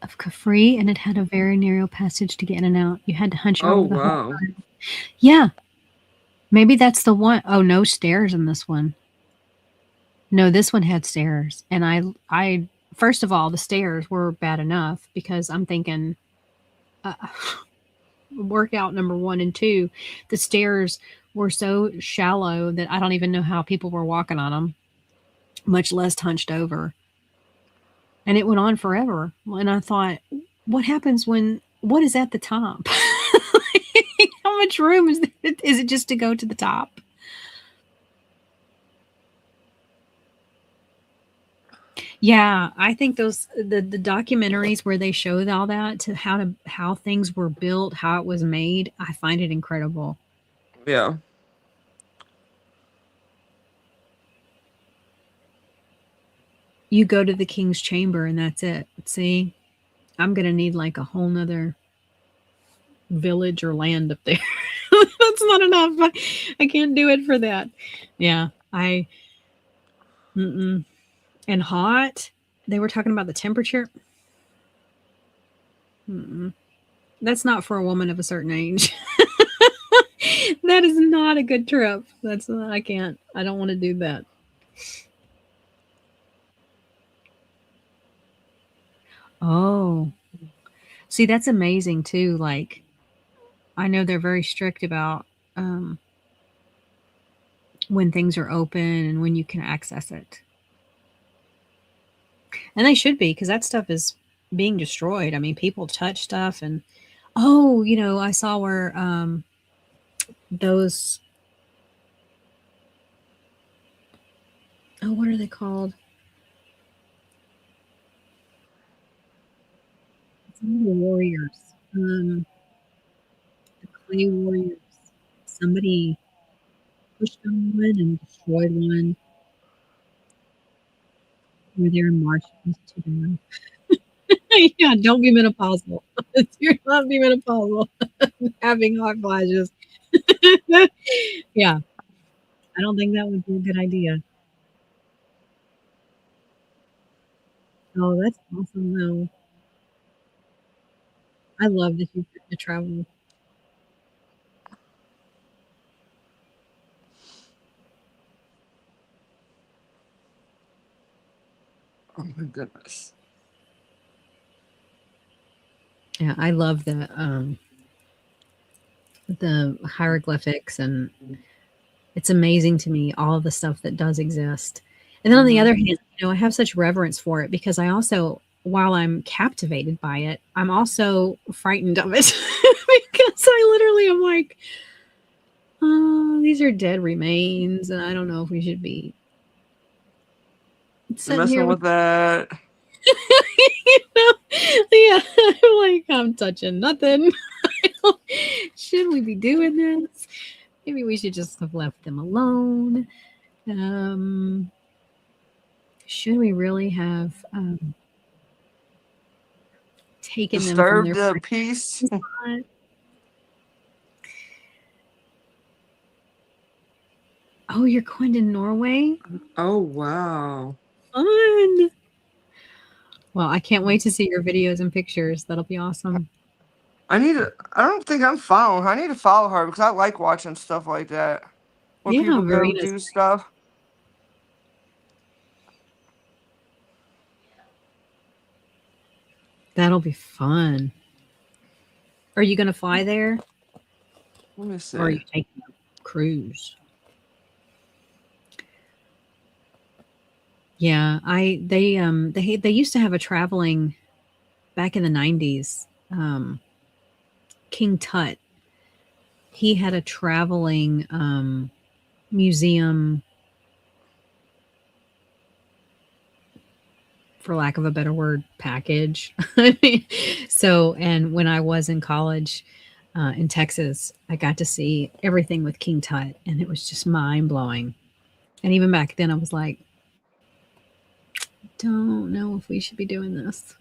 S2: Of Khafre, and it had a very narrow passage to get in and out. You had to hunch over the whole time. Yeah. Maybe that's the one. Oh, no stairs in this one. No, this one had stairs. And I first of all, the stairs were bad enough because I'm thinking workout number 1 and 2, the stairs were so shallow that I don't even know how people were walking on them, much less hunched over. And it went on forever. And I thought, what is at the top? How much room is there? Is it just to go to the top? Yeah, I think the documentaries where they show all that, to how things were built, how it was made, I find it incredible.
S3: Yeah.
S2: You go to the king's chamber and that's it. See, I'm gonna need like a whole nother village or land up there. That's not enough. I can't do it for that. Yeah, and hot. They were talking about the temperature. That's not for a woman of a certain age. That is not a good trip. That's I can't. I don't want to do that. Oh, see, that's amazing too. Like, I know they're very strict about um, when things are open and when you can access it, and they should be because that stuff is being destroyed. I mean, people touch stuff, and oh, I saw where those what are they called? Some of the warriors, the clay warriors. Somebody pushed on one and destroyed one. Were there in March to them. Yeah, don't be menopausal. You're not be menopausal. Having hot flashes. Yeah, I don't think that would be a good idea. Oh, that's awesome though. I love that you get to travel.
S3: Oh my goodness.
S2: Yeah, I love the hieroglyphics, and it's amazing to me all of the stuff that does exist. And then on the other hand, I have such reverence for it because I also, while I'm captivated by it, I'm also frightened of it because I literally am like, oh, these are dead remains, and I don't know if we should be sitting
S3: Messing
S2: here
S3: with that.
S2: Yeah, I'm like, I'm touching nothing. Should we be doing this? Maybe we should just have left them alone. Should we really have taken them from
S3: Disturbed
S2: their
S3: the peace.
S2: Oh, you're going to Norway?
S3: Oh wow.
S2: Fun. Well, I can't wait to see your videos and pictures. That'll be awesome.
S3: I don't think I'm following her. I need to follow her because I like watching stuff like that. Where people go do stuff.
S2: That'll be fun. Are you going to fly there?
S3: Let me see.
S2: Or are you taking a cruise? Yeah, they used to have a traveling back in the 90s. King Tut. He had a traveling museum, for lack of a better word, package. So, and when I was in college in Texas, I got to see everything with King Tut, and it was just mind blowing. And even back then, I was like, don't know if we should be doing this.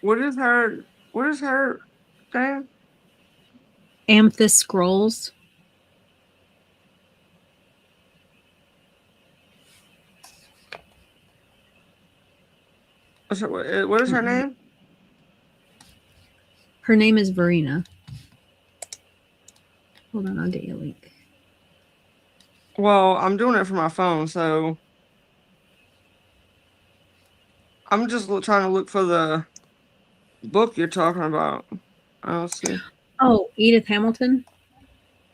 S3: What is her name?
S2: Amethyst Scrolls.
S3: What is her name?
S2: Her name is Verena. Hold on, I'll get you a link.
S3: Well, I'm doing it from my phone, so I'm just trying to look for the book you're talking about. I don't see.
S2: Oh, Edith Hamilton?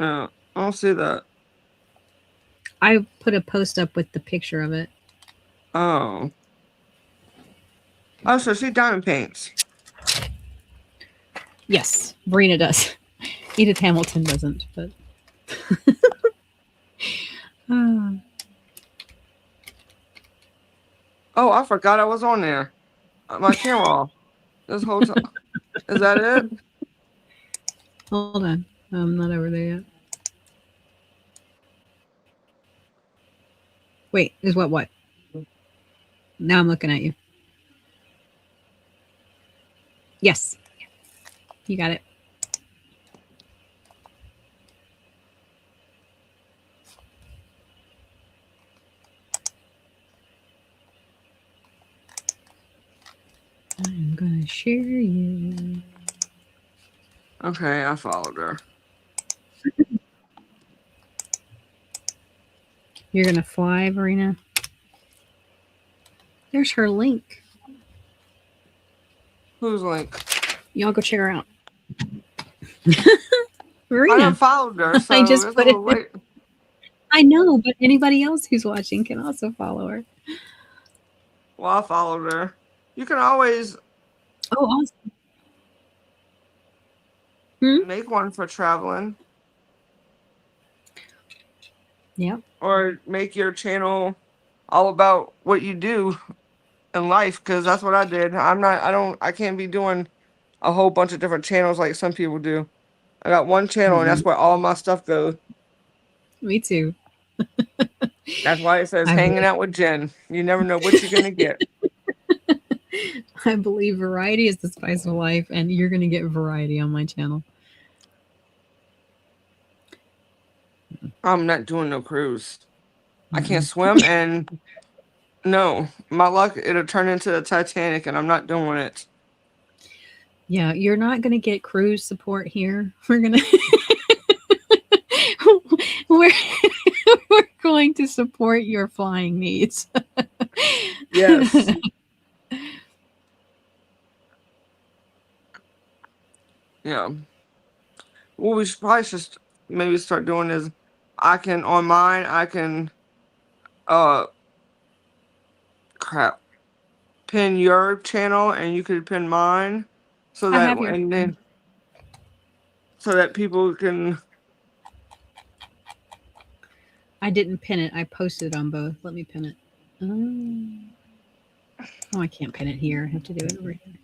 S3: No, I don't see that.
S2: I put a post up with the picture of it.
S3: Oh. Oh, so she diamond paints.
S2: Yes, Verena does. Edith Hamilton doesn't, but.
S3: Oh, I forgot I was on there. My camera off. This whole time. Is that it?
S2: Hold on. I'm not over there yet. Wait, is what? Now I'm looking at you. Yes. You got it. I'm gonna share you.
S3: Okay, I followed her.
S2: You're gonna fly, Verena. There's her link.
S3: Whose link?
S2: Y'all go check her out.
S3: I
S2: Verena.
S3: done followed her, so
S2: I just
S3: it's
S2: put
S3: a
S2: it.
S3: little late.
S2: I know, but anybody else who's watching can also follow her.
S3: Well, I followed her. You can always
S2: Oh, awesome.
S3: make one for traveling.
S2: Yep.
S3: Or make your channel all about what you do in life, because that's what I did. I can't be doing a whole bunch of different channels like some people do. I got one channel and that's where all my stuff goes.
S2: Me too.
S3: That's why it says hanging out with Jen. You never know what you're gonna get.
S2: I believe variety is the spice of life, and you're gonna get variety on my channel.
S3: I'm not doing no cruise. I can't swim, and no, my luck, it'll turn into the Titanic, and I'm not doing it.
S2: Yeah, you're not gonna get cruise support here. We're gonna we're we're going to support your flying needs.
S3: Yes. Yeah. What we should probably just maybe start doing is I can crap, pin your channel and you could pin mine, so
S2: I
S3: that
S2: have your
S3: and then so that people can.
S2: I didn't pin it. I posted it on both. Let me pin it. Oh, I can't pin it here. I have to do it over here.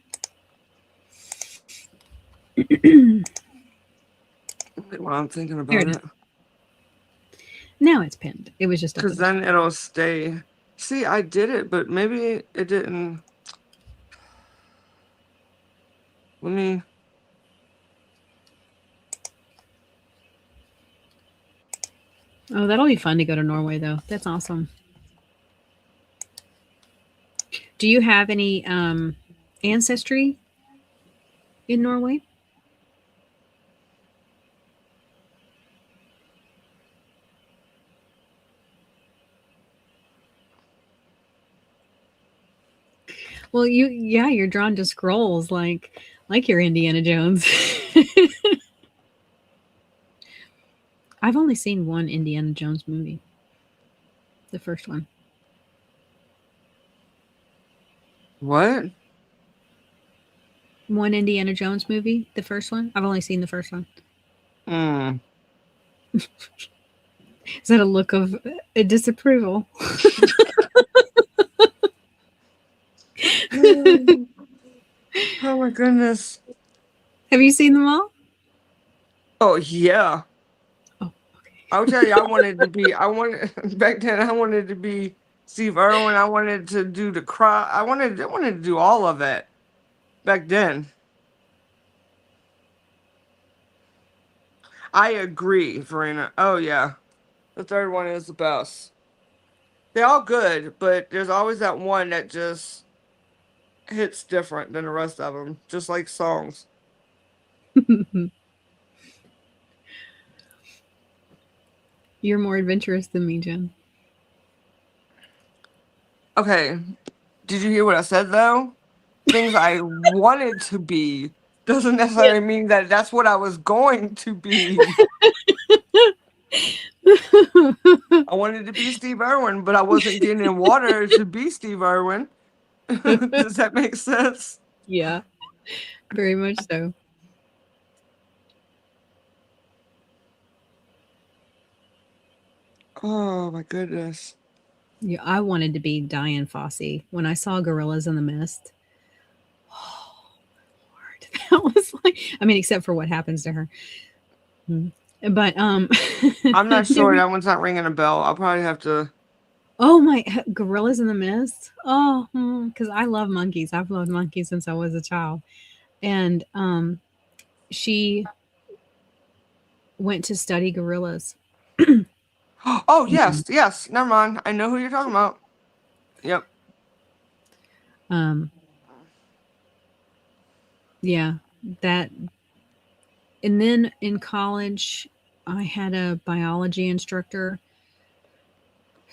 S3: While I'm thinking about it.
S2: Now it's pinned. It was just
S3: because then it'll stay. See, I did it, but maybe it didn't. Let me.
S2: Oh, that'll be fun to go to Norway, though. That's awesome. Do you have any ancestry in Norway? Well, you're drawn to scrolls like you're Indiana Jones. I've only seen one Indiana Jones movie. The first one.
S3: What?
S2: One Indiana Jones movie, the first one. I've only seen the first one. Is that a look of disapproval?
S3: Oh my goodness.
S2: Have you seen them all?
S3: Oh yeah.
S2: Oh, okay.
S3: I'll tell you, I wanted back then I wanted to be Steve Irwin. I wanted to do the cry. I wanted to do all of it back then. I agree, Verena. Oh yeah. The third one is the best. They're all good, but there's always that one that just hits different than the rest of them, just like songs.
S2: You're more adventurous than me, Jen.
S3: Okay. Did you hear what I said though? Things I wanted to be doesn't necessarily mean that that's what I was going to be. I wanted to be Steve Irwin, but I wasn't getting in water to be Steve Irwin. Does that make sense?
S2: Yeah, very much so.
S3: Oh my goodness.
S2: Yeah, I wanted to be Dian Fossey when I saw Gorillas in the Mist. Oh, Lord. That was like, I mean, except for what happens to her. But
S3: I'm not sure. That one's not ringing a bell. I'll probably have to.
S2: Oh my, Gorillas in the Mist. Oh, because I love monkeys. I've loved monkeys since I was a child. And she went to study gorillas.
S3: Oh yes, yes. Never mind. I know who you're talking about. Yep.
S2: Yeah, that and then in college, I had a biology instructor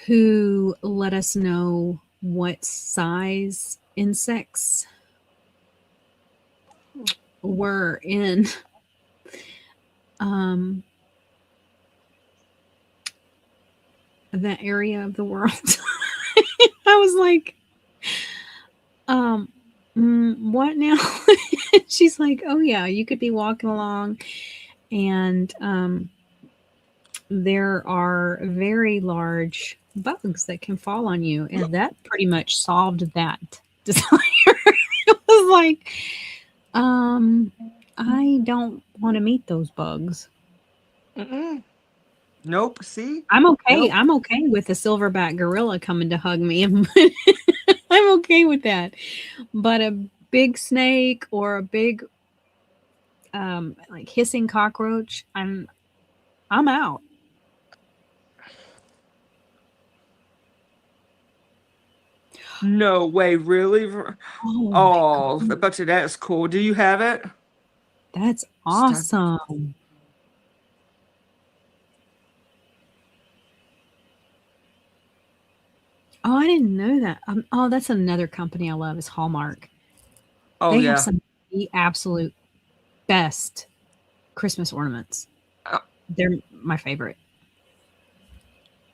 S2: who let us know what size insects were in um, that area of the world. I was like, what now? She's like, oh yeah, you could be walking along and there are very large bugs that can fall on you, and that pretty much solved that desire. It was like, I don't want to meet those bugs.
S3: Mm-mm. Nope. See,
S2: I'm okay.
S3: Nope.
S2: I'm okay with a silverback gorilla coming to hug me. I'm okay with that. But a big snake or a big like hissing cockroach, I'm out.
S3: No way, really?
S2: Oh,
S3: Oh, I bet you that's cool. Do you have it?
S2: that's awesome. Oh, I didn't know that. Oh, that's another company I love is Hallmark.
S3: Oh
S2: They
S3: yeah.
S2: have some of the absolute best Christmas ornaments. They're my favorite.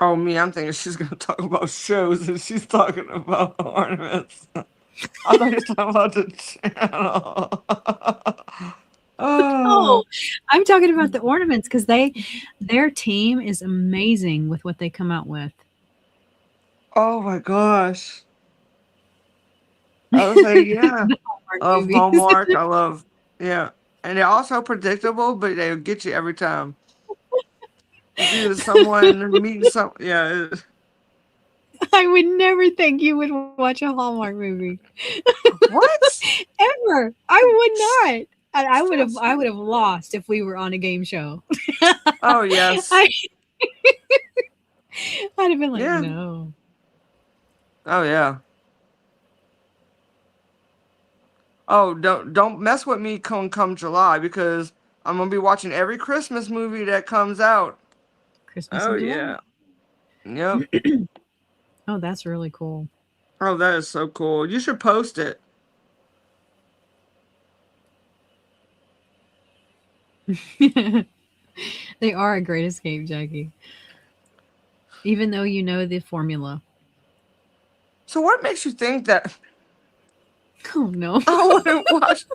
S3: Oh me, I'm thinking she's gonna talk about shows and she's talking about ornaments. I thought you were talking about the channel.
S2: Oh, I'm talking about the ornaments because their team is amazing with what they come out with.
S3: Oh my gosh. I was like, yeah. Of Hallmark, I love, yeah. And they're also predictable, but they'll get you every time. It's either someone meeting some, yeah.
S2: I would never think you would watch a Hallmark movie.
S3: What?
S2: Ever. I would not. And I would have lost if we were on a game show.
S3: Oh yes.
S2: I'd have been like,
S3: Yeah.
S2: no.
S3: Oh yeah. Oh, don't mess with me come July because I'm gonna be watching every Christmas movie that comes out.
S2: Christmas
S3: Oh
S2: in July.
S3: yeah. Yep.
S2: Oh, that's really cool.
S3: Oh, that is so cool. You should post it.
S2: They are a great escape, Jackie. Even though you know the formula.
S3: So what makes you think that
S2: Oh no.
S3: I wouldn't watch?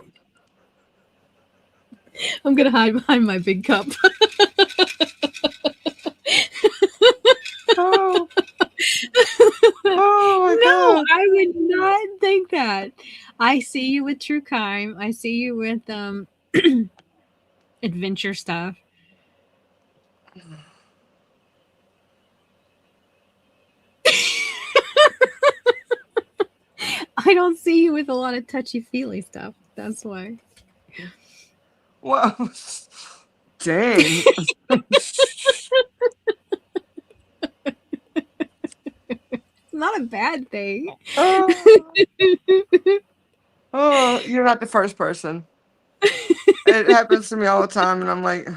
S2: I'm gonna hide behind my big cup.
S3: Oh. Oh my
S2: No,
S3: God.
S2: I would not think that. I see you with true crime. I see you with adventure stuff. I don't see you with a lot of touchy-feely stuff. That's why.
S3: Well, dang.
S2: It's not a bad thing.
S3: Oh, you're not the first person. It happens to me all the time, and I'm like,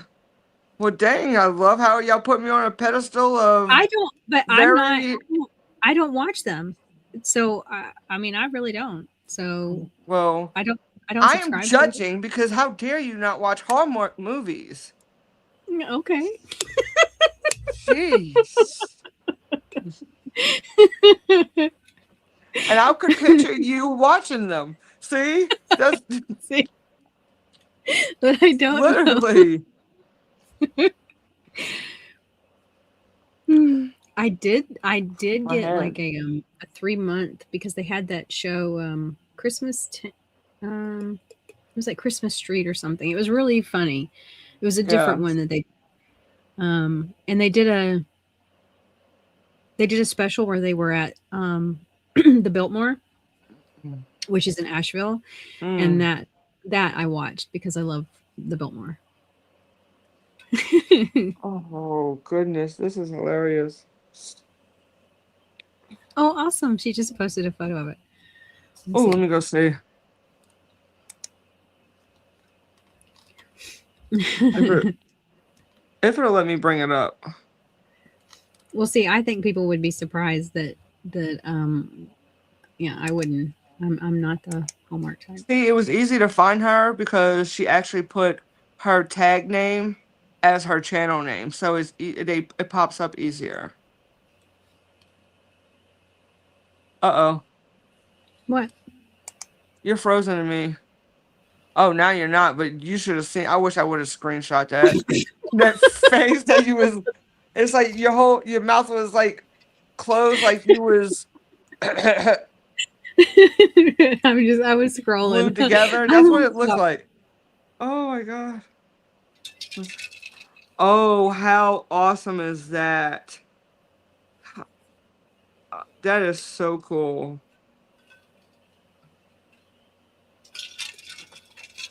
S3: well, dang, I love how y'all put me on a pedestal of.
S2: I don't, but
S3: very...
S2: I'm not. I don't watch them, so I mean, I really don't. So
S3: well,
S2: I don't.
S3: I am judging because how dare you not watch Hallmark movies?
S2: Okay.
S3: Jeez. And I could picture you watching them. See? That's
S2: See? But I don't
S3: literally.
S2: I did get like a 3-month because they had that show Christmas it was like Christmas Street or something. It was really funny. It was a different one that they and they did a special where they were at the Biltmore, which is in Asheville, and that I watched because I love the Biltmore.
S3: Oh goodness, this is hilarious.
S2: Oh, awesome. She just posted a photo of it.
S3: Let me go see. If it'll let me bring it up.
S2: Well, see, I think people would be surprised that yeah, I wouldn't. I'm not the Hallmark type.
S3: See, it was easy to find her because she actually put her tag name as her channel name, so it pops up easier. Uh-oh.
S2: What?
S3: You're frozen to me. Oh, now you're not, but you should have seen. I wish I would have screenshot that. That face that you was. It's like your mouth was like closed, like you was
S2: I was scrolling.
S3: glued together. That's what it looked like. Oh my god. Oh, how awesome is that? That is so cool.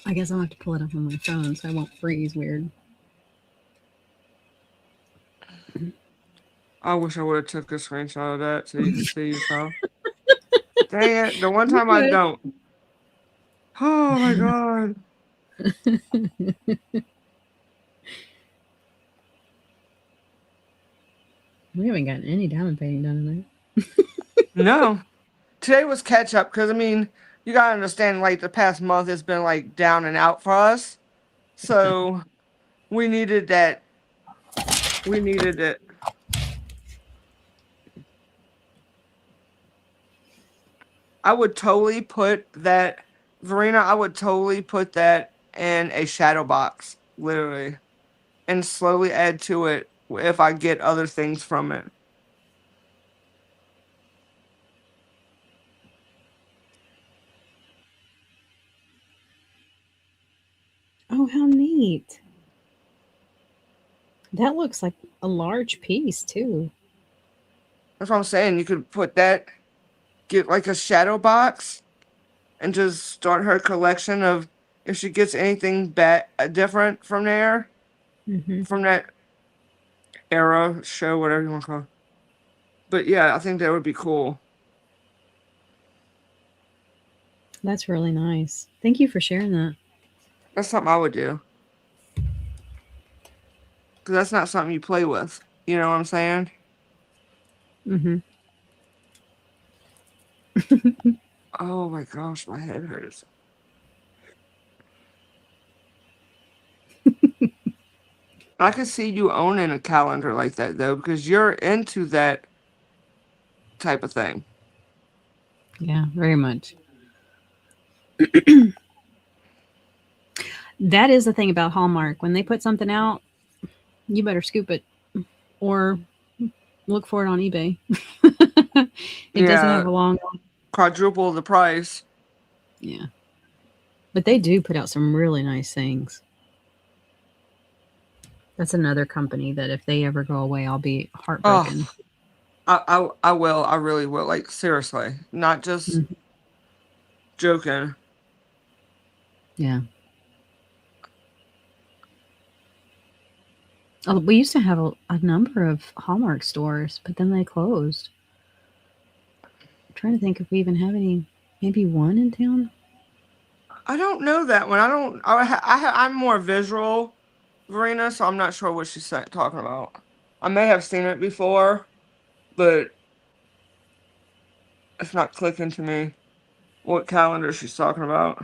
S2: I guess I'll have to pull it up on my phone so I won't freeze weird.
S3: I wish I would have took a screenshot of that so you can see yourself. Dang it, the one time I don't. Oh my god.
S2: We haven't gotten any diamond painting done in there.
S3: No. Today was catch up because, I mean, you got to understand, like, the past month has been, like, down and out for us. So we needed that. We needed it. I would totally put that, Verena, I would totally put that in a shadow box, literally, and slowly add to it if I get other things from it.
S2: Oh, how neat. That looks like a large piece, too.
S3: That's what I'm saying. You could put that, get like a shadow box, and just start her collection of if she gets anything different from there, from that era, show, whatever you want to call it. But yeah, I think that would be cool.
S2: That's really nice. Thank you for sharing that.
S3: That's something I would do. Because that's not something you play with. You know what I'm saying? Oh my gosh, my head hurts. I could see you owning a calendar like that, though, because you're into that type of thing.
S2: Yeah, very much. That is the thing about Hallmark. When they put something out, you better scoop it or look for it on eBay. It doesn't have a long
S3: quadruple the price.
S2: Yeah. But they do put out some really nice things. That's another company that if they ever go away, I'll be heartbroken.
S3: Oh, I will. I really will. Like, seriously. Not just joking.
S2: Yeah. Oh, we used to have a number of Hallmark stores, but then they closed. I'm trying to think if we even have any, maybe one in town.
S3: I don't know that one. I'm more visual, Verena, so I'm not sure what she's talking about. I may have seen it before, but it's not clicking to me what calendar she's talking about.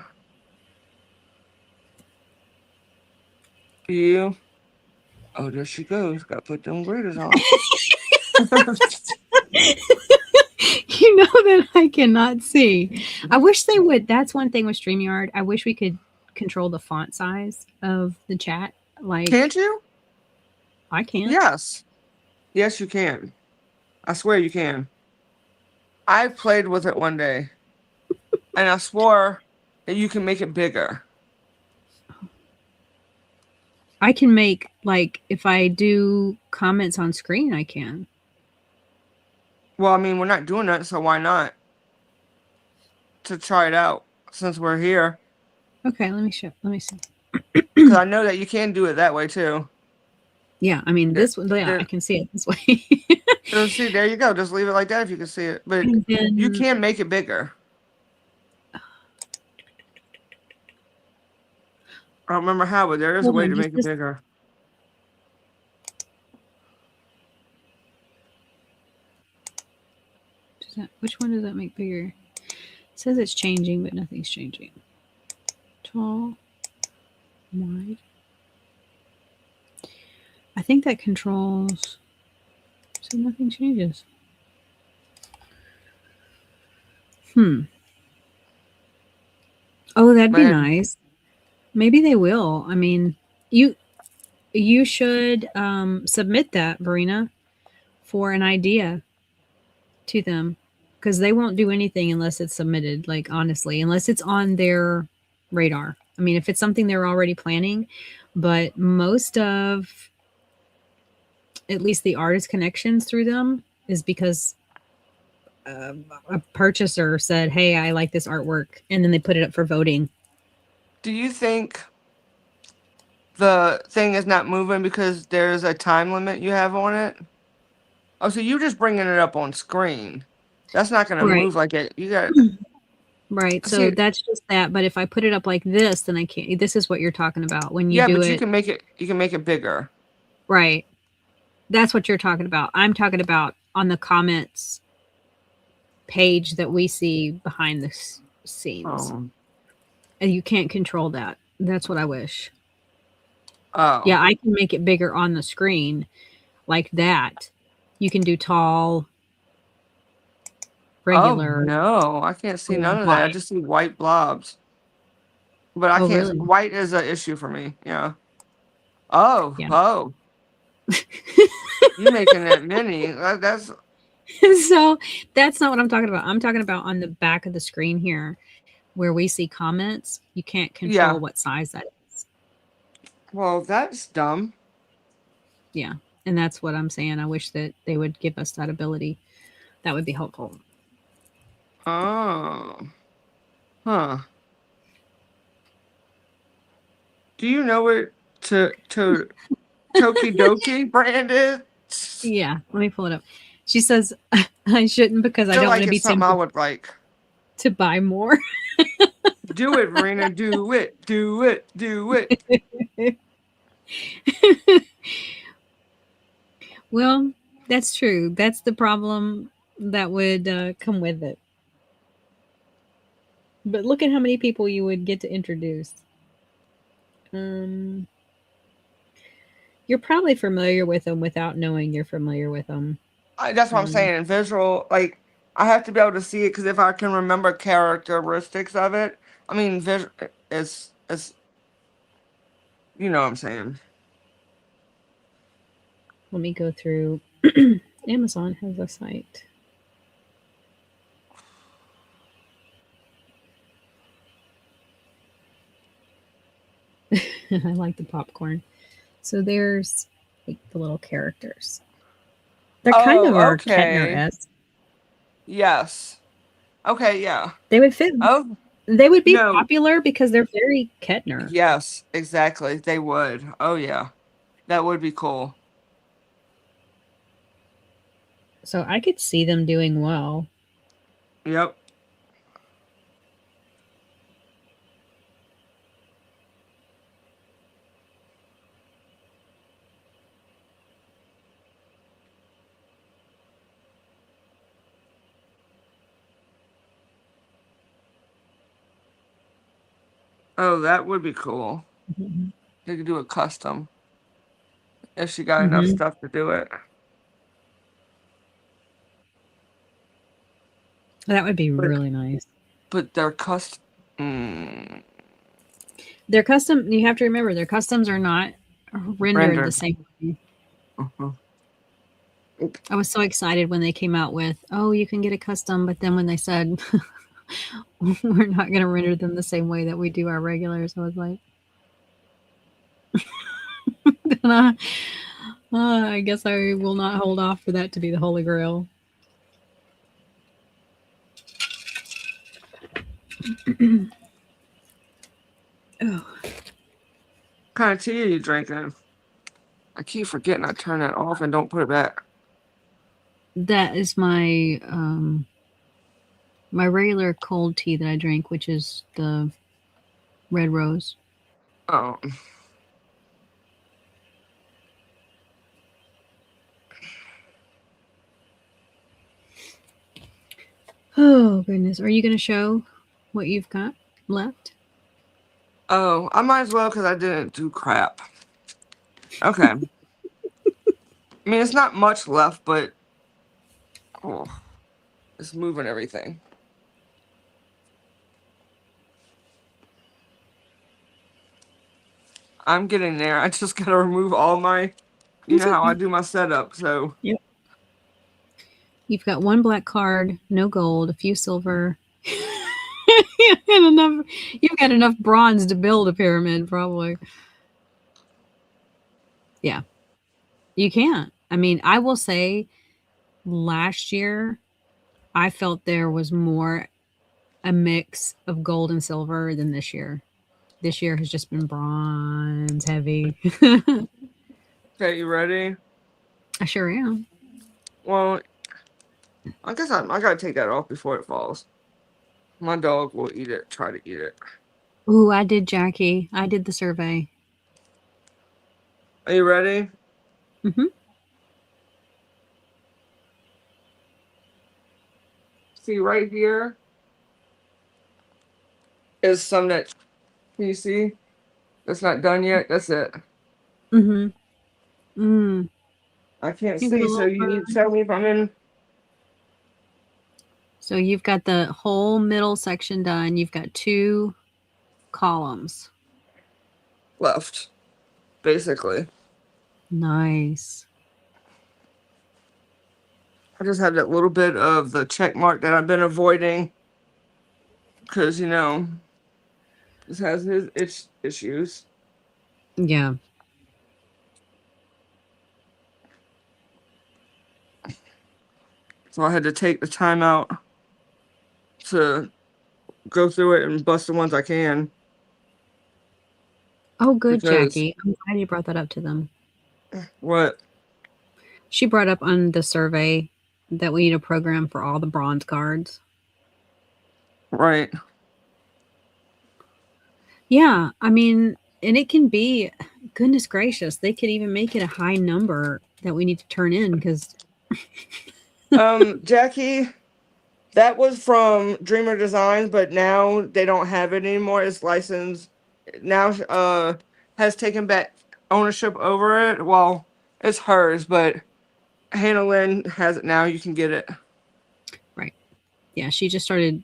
S3: You? Oh, there she goes. Got to put them graders on.
S2: You know that I cannot see. I wish they would. That's one thing with StreamYard. I wish we could control the font size of the chat. Like,
S3: can't you?
S2: I can.
S3: Yes. Yes, you can. I swear you can. I played with it one day, and I swore that you can make it bigger.
S2: I can make, like, if I do comments on screen, I can.
S3: Well, I mean, we're not doing that, so why not? To try it out, since we're here.
S2: Okay, let me see.
S3: Because I know that you can do it that way, too.
S2: Yeah, I mean, this one, yeah, I can see it this way.
S3: So, see, there you go. Just leave it like that if you can see it. But you can make it bigger. I don't remember how, but there is a
S2: Hold
S3: way
S2: on,
S3: to
S2: just
S3: make it
S2: this.
S3: bigger.
S2: Which one does that make bigger? It says it's changing, but nothing's changing. Tall, wide. I think that controls. So nothing changes. Oh, that'd be
S3: Man,
S2: nice. Maybe they will. I mean, you should submit that, Verena, for an idea to them, because they won't do anything unless it's submitted. Like honestly, unless it's on their radar. I mean, if it's something they're already planning, but most of at least the artist connections through them is because a purchaser said, "Hey, I like this artwork," and then they put it up for voting.
S3: do you think the thing is not moving because there's a time limit you have on it? Oh, so you're just bringing it up on screen. That's not going to
S2: Right.
S3: move like it. You got
S2: Right. So
S3: see.
S2: that's just that. But if I put it up like this, then I can't. This is what you're talking about when you
S3: Yeah,
S2: do
S3: but you
S2: it.
S3: can make it. You can make it bigger.
S2: Right. That's what you're talking about. I'm talking about on the comments page that we see behind the scenes.
S3: Oh.
S2: And you can't control that. That's what I wish.
S3: Oh.
S2: Yeah, I can make it bigger on the screen like that. You can do tall, regular.
S3: Oh no, I can't see none of that. I
S2: Wide.
S3: just see white blobs. But I
S2: Oh,
S3: can't.
S2: really?
S3: White is an issue for me. Yeah. Oh.
S2: Yeah.
S3: Oh. You making that mini? That's.
S2: So that's not what I'm talking about. I'm talking about on the back of the screen here where we see comments. You can't control
S3: Yeah.
S2: what size that is.
S3: Well, that's dumb.
S2: Yeah. And that's what I'm saying. I wish that they would give us that ability. That would be helpful.
S3: Oh. Huh. Do you know what Tokidoki brand is?
S2: Yeah. Let me pull it up. She says, I shouldn't because I
S3: feel
S2: don't
S3: like
S2: want to be
S3: it's something I
S2: tempted
S3: would like.
S2: to buy more.
S3: Do it, Verena. Do it. Do it. Do it.
S2: Well, that's true. That's the problem that would come with it. But look at how many people you would get to introduce. You're probably familiar with them without knowing you're familiar with them.
S3: That's what I'm saying. In visual, like I have to be able to see it because if I can remember characteristics of it, I mean, it's you know what I'm saying.
S2: Let me go through. Amazon has a site. I like the popcorn. So there's like the little characters. They're kind of our Kettner-esque.
S3: Yes. Okay, yeah.
S2: They would fit.
S3: Oh,
S2: They would be
S3: no.
S2: popular because they're very Kettner.
S3: Yes, exactly. They would. Oh, yeah. That would be cool.
S2: So I could see them doing well.
S3: Yep. Oh, that would be cool.
S2: Mm-hmm.
S3: They could do a custom if she got enough stuff to do it.
S2: That would be really nice.
S3: But they're custom.
S2: Their custom, you have to remember, their customs are not rendered the same way. I was so excited when they came out with, oh, you can get a custom, but then when they said, we're not going to render them the same way that we do our regulars, I was like, I guess I will not hold off for that to be the Holy Grail. Oh.
S3: What kind of tea are you drinking? I keep forgetting I turn that off and don't put it back.
S2: That is my my regular cold tea that I drink, which is the red rose.
S3: Oh.
S2: Oh goodness. Are you going to show what you've got left?
S3: Oh, I might as well because I didn't do crap. Okay. I mean, it's not much left, but it's moving everything. I'm getting there. I just gotta remove all my, how I do my setup. So
S2: yep. You've got one black card, no gold, a few silver, and enough. You've got enough bronze to build a pyramid, probably. Yeah, you can't. I mean, I will say, last year, I felt there was more a mix of gold and silver than this year. This year has just been bronze heavy.
S3: okay, you ready?
S2: I sure am.
S3: Well, I guess I gotta take that off before it falls. My dog will eat it. Try to eat it.
S2: Ooh, I did, Jackie. I did the survey.
S3: Are you ready?
S2: Mm-hmm.
S3: See right here is some that, can you see? That's not done yet. That's it.
S2: Mm-hmm. Mm.
S3: I can't see, so you need to tell me if I'm in.
S2: So you've got the whole middle section done. You've got 2 columns
S3: Left, basically.
S2: Nice.
S3: I just have that little bit of the check mark that I've been avoiding because, this has his issues.
S2: Yeah.
S3: So I had to take the time out to go through it and bust the ones I can.
S2: Oh, good, Jackie. I'm glad you brought that up to them.
S3: What?
S2: She brought up on the survey that we need a program for all the bronze cards.
S3: Right.
S2: Yeah, I mean, and it can be, goodness gracious, they could even make it a high number that we need to turn in because.
S3: Jackie, that was from Dreamer Designs, but now they don't have it anymore. It's licensed. Now has taken back ownership over it. Well, it's hers, but Hannah Lynn has it now. You can get it.
S2: Right. Yeah, she just started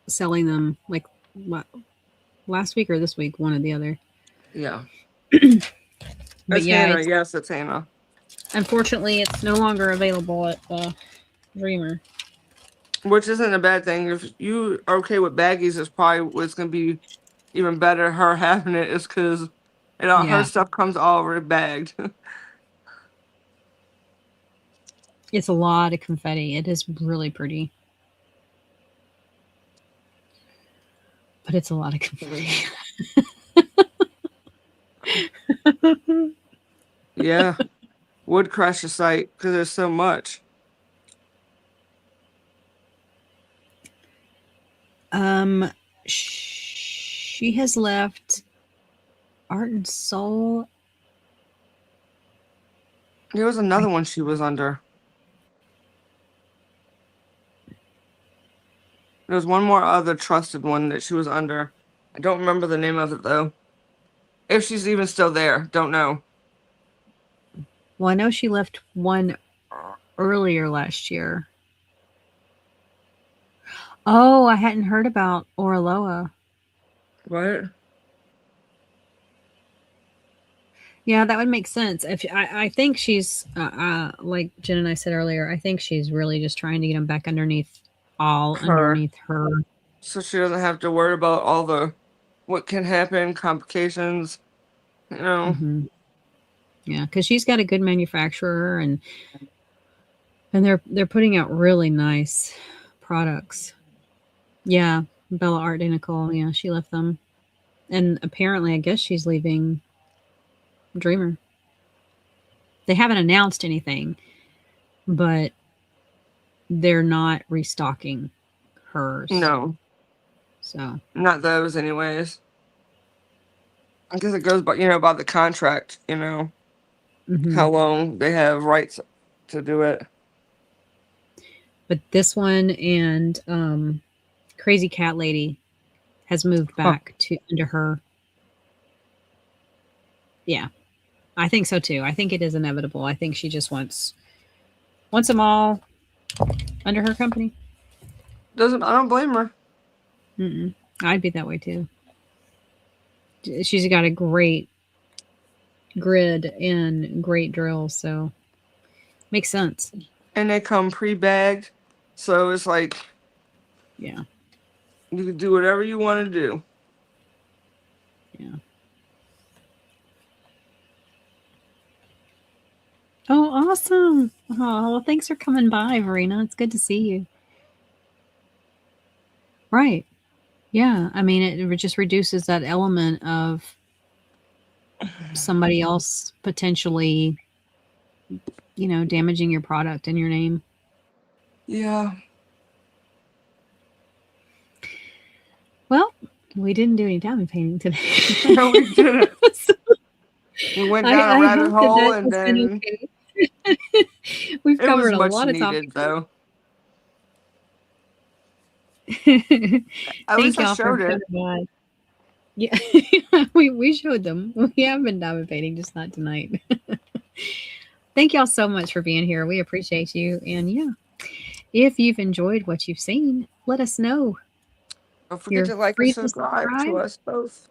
S2: selling them like last week or this week, one or the other.
S3: Yeah.
S2: But yeah,
S3: Hannah. Yes, it's Hannah.
S2: Unfortunately, it's no longer available at Dreamer.
S3: Which isn't a bad thing. If you are okay with baggies, it's probably what's going to be even better. Her having it is because her stuff comes already bagged.
S2: It's a lot of confetti. It is really pretty. But it's a lot of confetti.
S3: Yeah. Would crash the site because there's so much.
S2: She has left Art and Soul.
S3: There was another one she was under. There was one more other trusted one that she was under. I don't remember the name of it, though. If she's even still there, don't know.
S2: Well, I know she left one earlier last year. Oh, I hadn't heard about Oraloa.
S3: What?
S2: Yeah, that would make sense. If I think she's like Jen and I said earlier, I think she's really just trying to get them back underneath her.
S3: So she doesn't have to worry about all the what can happen, complications,
S2: Mm-hmm. Yeah, because she's got a good manufacturer and they're putting out really nice products. Yeah, Bella Art de Nicole. Yeah, she left them, and apparently, I guess she's leaving Dreamer. They haven't announced anything, but they're not restocking hers.
S3: No.
S2: So
S3: Not those, anyways. I guess it goes by, by the contract, how long they have rights to do it.
S2: But this one and Crazy Cat Lady has moved back to under her. Yeah, I think so too. I think it is inevitable. I think she just wants them all under her company.
S3: I don't blame her.
S2: I'd be that way too. She's got a great grid and great drills, so makes sense.
S3: And they come pre-bagged, so it's like,
S2: yeah,
S3: you can do whatever you want to do.
S2: Yeah. Oh, awesome. Oh, well, thanks for coming by, Verena. It's good to see you. Right. Yeah. I mean, it just reduces that element of somebody else potentially, damaging your product and your name.
S3: Yeah.
S2: Well, we didn't do any diamond painting today.
S3: No, we didn't. We went down a rabbit hole and then
S2: okay. We've covered a lot of topics.
S3: Though.
S2: At least I showed it. Yeah, we showed them. We have been diamond painting, just not tonight. Thank y'all so much for being here. We appreciate you. And yeah, if you've enjoyed what you've seen, let us know.
S3: Don't forget to like and subscribe to us both.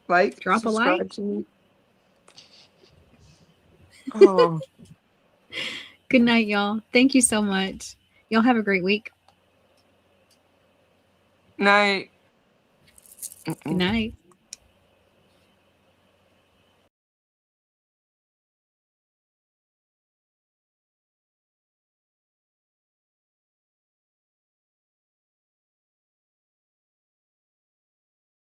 S2: Drop a like.
S3: To me. Oh.
S2: Good night, y'all. Thank you so much. Y'all have a great week.
S3: Night.
S2: Good night.